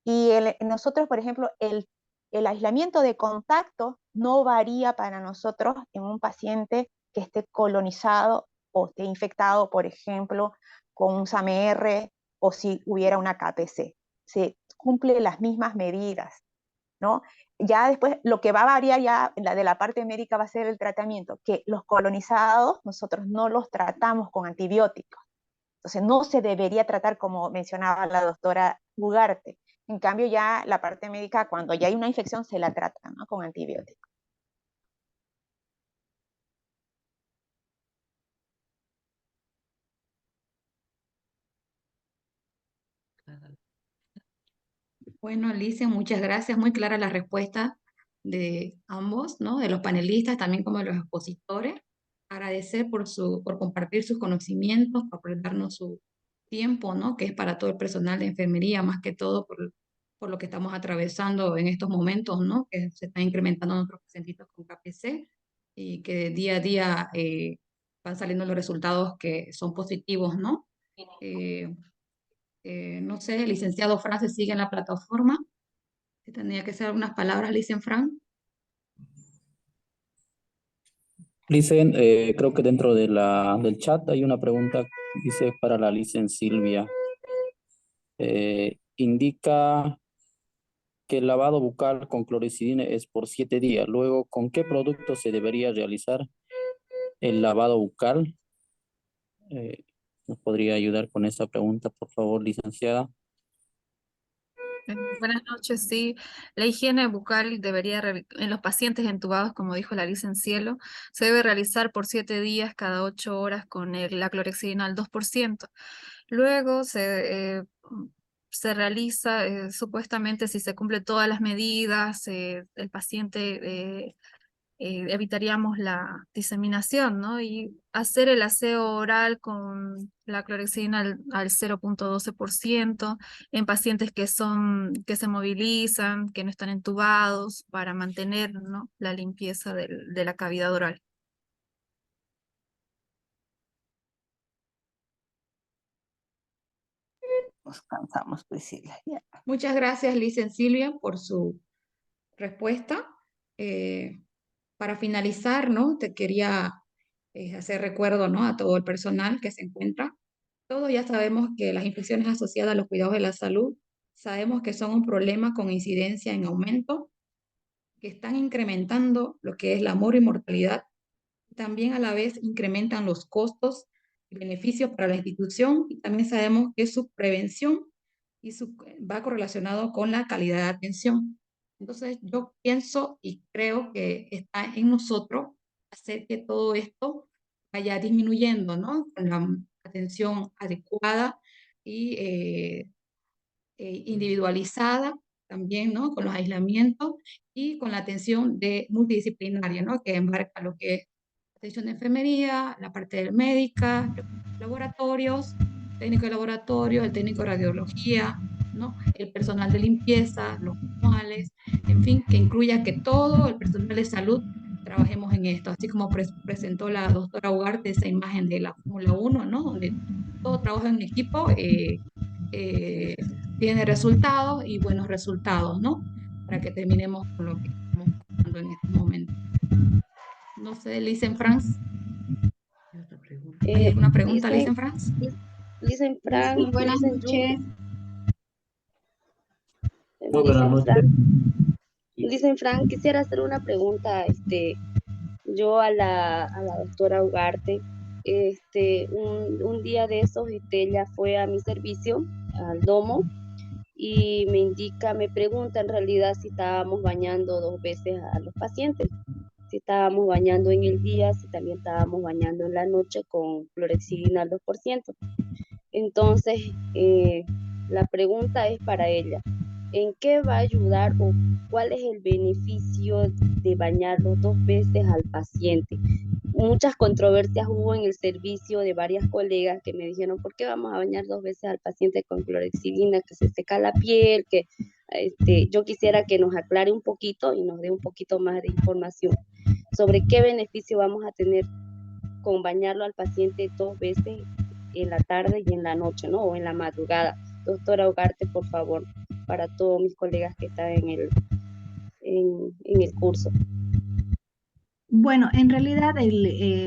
Y nosotros, por ejemplo, el aislamiento de contacto no varía para nosotros en un paciente que esté colonizado o esté infectado, por ejemplo, con un SAMR o si hubiera una KPC. Se cumple las mismas medidas, ¿no? Ya después lo que va a variar ya de la parte médica va a ser el tratamiento, que los colonizados nosotros no los tratamos con antibióticos. Entonces no se debería tratar como mencionaba la doctora Ugarte. En cambio ya la parte médica, cuando ya hay una infección, se la trata, ¿no?, con antibióticos. Bueno, Alicia, muchas gracias. Muy clara la respuesta de ambos, ¿no? De los panelistas, también como de los expositores. Agradecer por compartir sus conocimientos, por darnos su tiempo, ¿no?, que es para todo el personal de enfermería, más que todo por lo que estamos atravesando en estos momentos, ¿no?, que se están incrementando nuestros pacientitos con KPC y que día a día van saliendo los resultados que son positivos, ¿no? No sé, el licenciado Fran se sigue en la plataforma. Tendría que ser algunas palabras, Licen Fran. Licen, creo que dentro de del chat hay una pregunta, dice para la Licen Silvia. Indica que el lavado bucal con clorexidina es por 7 días. Luego, ¿con qué producto se debería realizar el lavado bucal? ¿Nos podría ayudar con esa pregunta, por favor, licenciada? Buenas noches, sí. La higiene bucal en los pacientes entubados, como dijo la licenciada, se debe realizar por 7 días cada 8 horas con la clorexidina al 2%. Luego se realiza, supuestamente, si se cumplen todas las medidas, el paciente evitaríamos la diseminación, ¿no? Y hacer el aseo oral con la clorexidina al 0.12% en pacientes que se movilizan, que no están entubados, para mantener, ¿no?, la limpieza de la cavidad oral. Nos cansamos, Priscila. Muchas gracias, Licen Silvia, por su respuesta. Para finalizar, ¿no?, te quería hacer recuerdo, ¿no?, a todo el personal que se encuentra. Todos ya sabemos que las infecciones asociadas a los cuidados de la salud, sabemos que son un problema con incidencia en aumento, que están incrementando lo que es la mortalidad. También a la vez incrementan los costos y beneficios para la institución, y también sabemos que su prevención va correlacionado con la calidad de atención. Entonces yo pienso y creo que está en nosotros hacer que todo esto vaya disminuyendo, ¿no? Con la atención adecuada y individualizada también, ¿no? Con los aislamientos y con la atención multidisciplinaria, ¿no? Que embarca lo que es atención de enfermería, la parte médica, los laboratorios, técnico de laboratorio, el técnico de radiología, ¿no? El personal de limpieza, los manuales, en fin, que incluya que todo el personal de salud trabajemos en esto, así como presentó la doctora Ugarte esa imagen de la Fórmula 1, ¿no? Donde todo trabaja en equipo, tiene resultados y buenos resultados, ¿no? Para que terminemos con lo que estamos pasando en este momento. No sé, Licenfrance. ¿Hay alguna pregunta, Licenfrance? Licenfrance, buenas noches. Muy buenas noches. Licenfrance, quisiera hacer una pregunta, yo a la doctora Ugarte, un día de esos, ella fue a mi servicio, al domo, y me pregunta en realidad si estábamos bañando 2 veces a los pacientes, si estábamos bañando en el día, si también estábamos bañando en la noche con clorexidina al 2%. Entonces, la pregunta es para ella, ¿en qué va a ayudar o cuál es el beneficio de bañarlo 2 veces al paciente? Muchas controversias hubo en el servicio de varias colegas que me dijeron, ¿por qué vamos a bañar 2 veces al paciente con clorexidina? Que se seca la piel, que yo quisiera que nos aclare un poquito y nos dé un poquito más de información sobre qué beneficio vamos a tener con bañarlo al paciente 2 veces en la tarde y en la noche, ¿no? O en la madrugada. Doctora Ugarte, por favor, para todos mis colegas que están en el curso. Bueno, en realidad,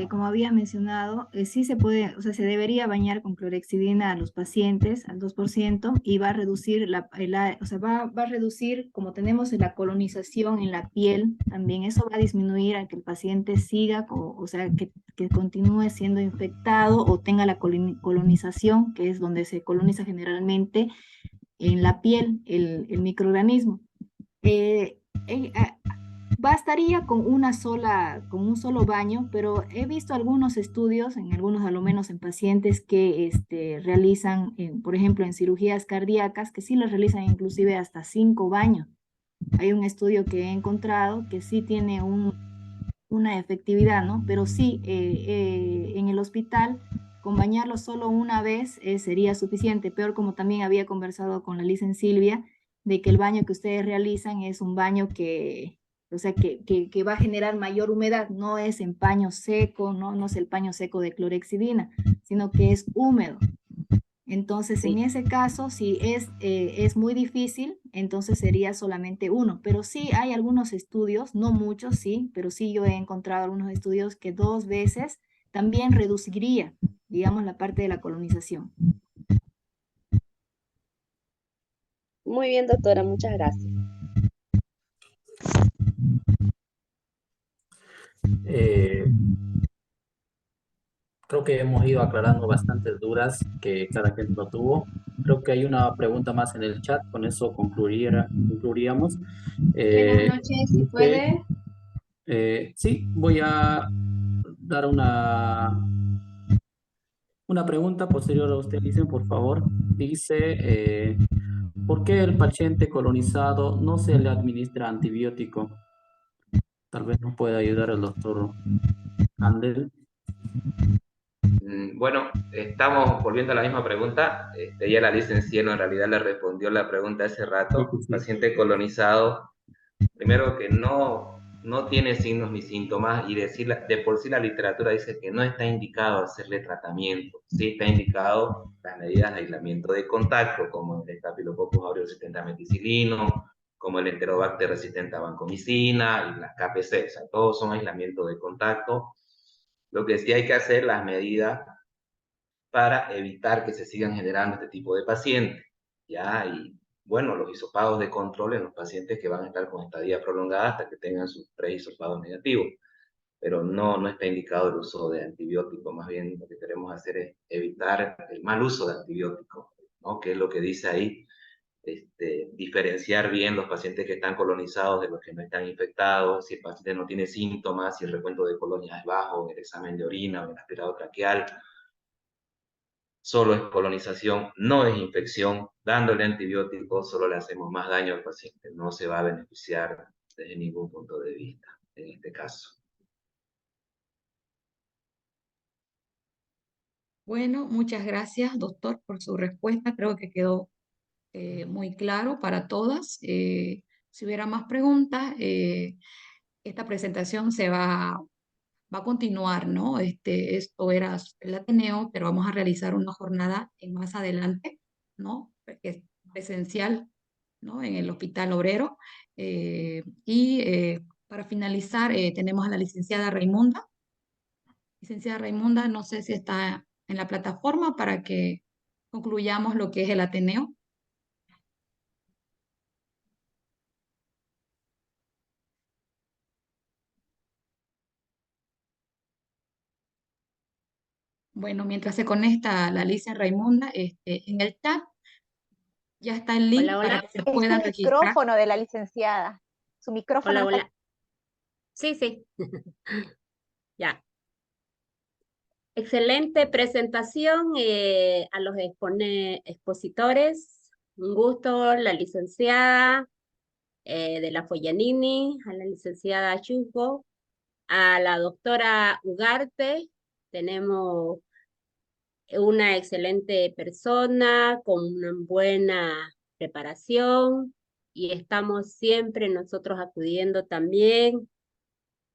como había mencionado, sí se puede, o sea, se debería bañar con clorexidina a los pacientes al 2% y va a reducir o sea, va a reducir, como tenemos la colonización en la piel, también eso va a disminuir a que el paciente siga, o sea, que continúe siendo infectado o tenga la colonización, que es donde se coloniza generalmente en la piel el microorganismo. Bastaría con con un solo baño, pero he visto algunos estudios, en algunos a lo menos en pacientes que realizan, por ejemplo, en cirugías cardíacas, que sí les realizan inclusive hasta 5 baños. Hay un estudio que he encontrado que sí tiene una efectividad, ¿no? Pero sí, en el hospital, con bañarlo solo una vez sería suficiente. Peor, como también había conversado con la licenciada Silvia, de que el baño que ustedes realizan es un baño o sea, que va a generar mayor humedad, no es en paño seco, no es el paño seco de clorexidina, sino que es húmedo. Entonces, en ese caso, si es muy difícil, entonces sería solamente uno. Pero sí hay algunos estudios, no muchos, sí, pero sí yo he encontrado algunos estudios que 2 veces también reduciría, digamos, la parte de la colonización. Muy bien, doctora, muchas gracias. Creo que hemos ido aclarando bastantes dudas que cada quien lo tuvo. Creo que hay una pregunta más en el chat, con eso concluiríamos. Buenas noches, si puede. Sí, voy a dar una pregunta posterior a usted, dicen, por favor. Dice, ¿por qué el paciente colonizado no se le administra antibiótico? Tal vez nos pueda ayudar el doctor Andel. Bueno, estamos volviendo a la misma pregunta. Ya la licenciada en realidad le respondió la pregunta hace rato. Sí. Paciente colonizado, primero que no tiene signos ni síntomas, y de por sí la literatura dice que no está indicado hacerle tratamiento. Sí está indicado las medidas de aislamiento de contacto, como el Staphylococcus aureus resistente a meticilino, como el Enterobacter resistente a vancomicina y las KPC. O sea, todos son aislamientos de contacto. Lo que sí hay que hacer las medidas para evitar que se sigan generando este tipo de pacientes, ¿ya? Y bueno, los hisopados de control en los pacientes que van a estar con estadía prolongada hasta que tengan sus 3 hisopados negativos, pero no está indicado el uso de antibióticos. Más bien lo que queremos hacer es evitar el mal uso de antibióticos, ¿no? Que es lo que dice ahí diferenciar bien los pacientes que están colonizados de los que no están infectados, si el paciente no tiene síntomas, si el recuento de colonia es bajo, en el examen de orina o en el aspirado traqueal. Solo es colonización, no es infección. Dándole antibióticos solo le hacemos más daño al paciente, no se va a beneficiar desde ningún punto de vista en este caso. Bueno, muchas gracias, doctor, por su respuesta. Creo que quedó muy claro para todas. Si hubiera más preguntas, esta presentación va a continuar, ¿no? Esto era el Ateneo, pero vamos a realizar una jornada más adelante, ¿no? Que es presencial, ¿no? En el Hospital Obrero. Para finalizar, tenemos a la licenciada Raimunda. Licenciada Raimunda, no sé si está en la plataforma para que concluyamos lo que es el Ateneo. Bueno, mientras se conecta la licenciada Raimunda, en el chat ya está el link Hola, para hola. que se puedan El registrar. micrófono de la licenciada. Su micrófono Hola, no está. hola. Sí, sí. Ya. Excelente presentación a los expositores. Un gusto, la licenciada de la Foyanini, a la licenciada Chusco, a la doctora Ugarte. Tenemos una excelente persona con una buena preparación y estamos siempre nosotros acudiendo también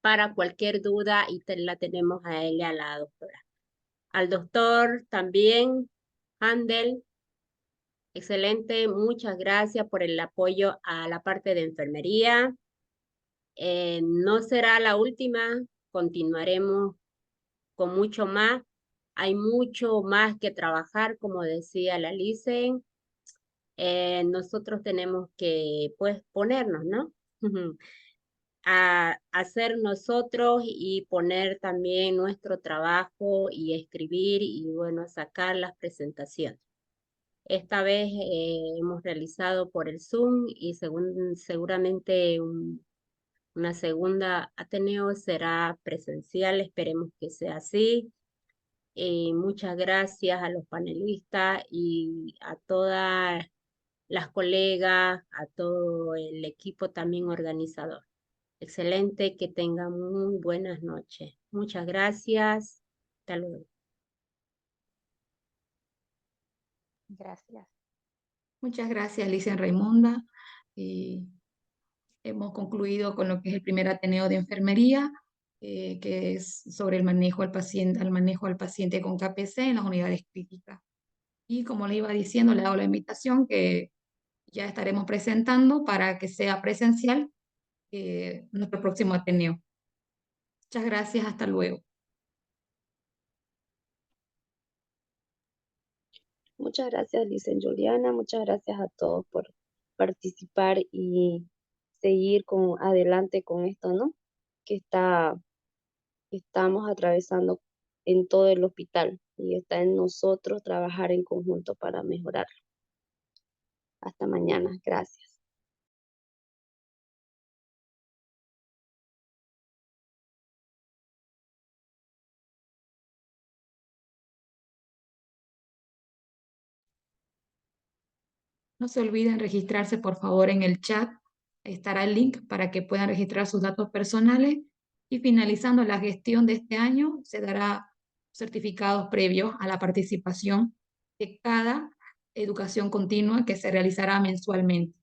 para cualquier duda y la tenemos a él y a la doctora. Al doctor también, Handel, excelente, muchas gracias por el apoyo a la parte de enfermería. No será la última, continuaremos con mucho más. Hay mucho más que trabajar, como decía la Licen. Nosotros tenemos que, pues, ponernos, ¿no? A hacer nosotros y poner también nuestro trabajo y escribir y, bueno, sacar las presentaciones. Esta vez hemos realizado por el Zoom y seguramente una segunda Ateneo será presencial, esperemos que sea así. Muchas gracias a los panelistas y a todas las colegas, a todo el equipo también organizador. Excelente, que tengan muy buenas noches. Muchas gracias. Hasta luego. Gracias. Muchas gracias, Licenciada Raimunda. Hemos concluido con lo que es el primer Ateneo de Enfermería, que es sobre el manejo al paciente con KPC en las unidades críticas. Y como le iba diciendo, le hago la invitación que ya estaremos presentando para que sea presencial nuestro próximo Ateneo. Muchas gracias, hasta luego. Muchas gracias, Licen Juliana. Muchas gracias a todos por participar y seguir adelante con esto, ¿no? Que estamos atravesando en todo el hospital y está en nosotros trabajar en conjunto para mejorarlo. Hasta mañana. Gracias. No se olviden registrarse, por favor, en el chat. Estará el link para que puedan registrar sus datos personales y finalizando la gestión de este año se dará certificados previos a la participación de cada educación continua que se realizará mensualmente.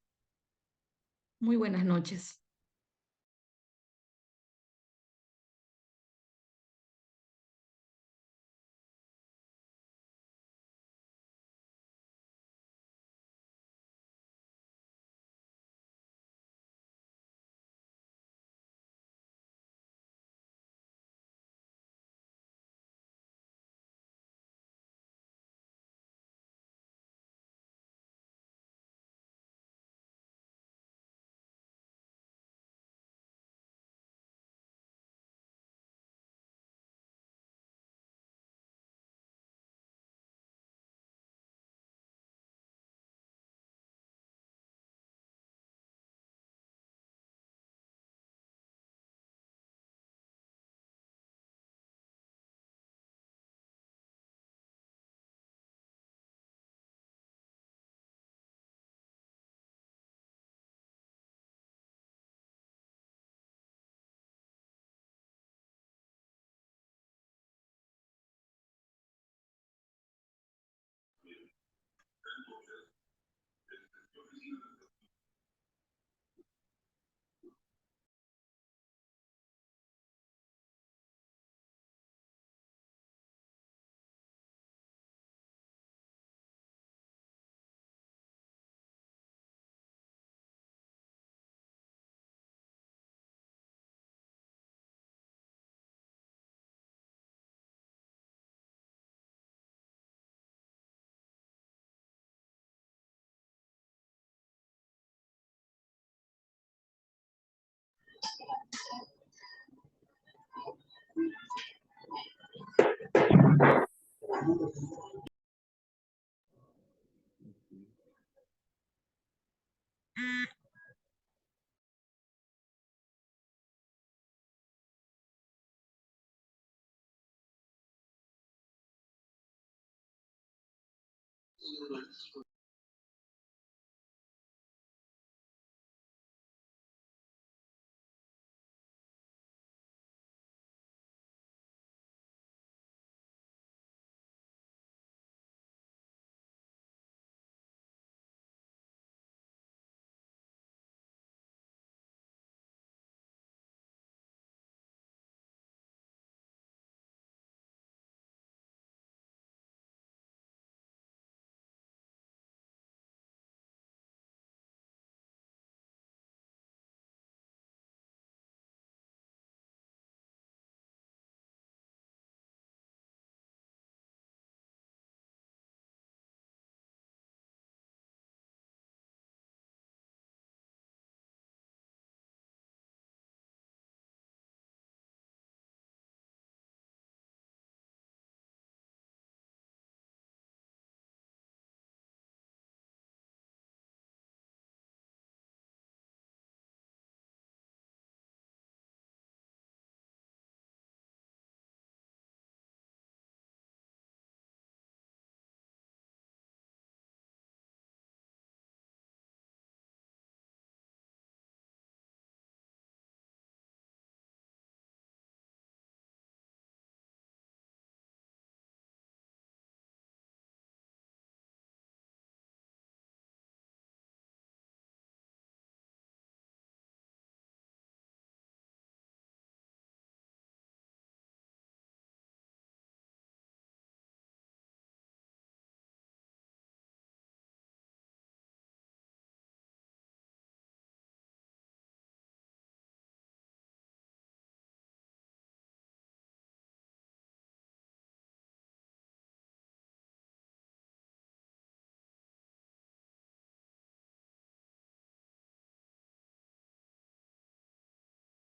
Muy buenas noches.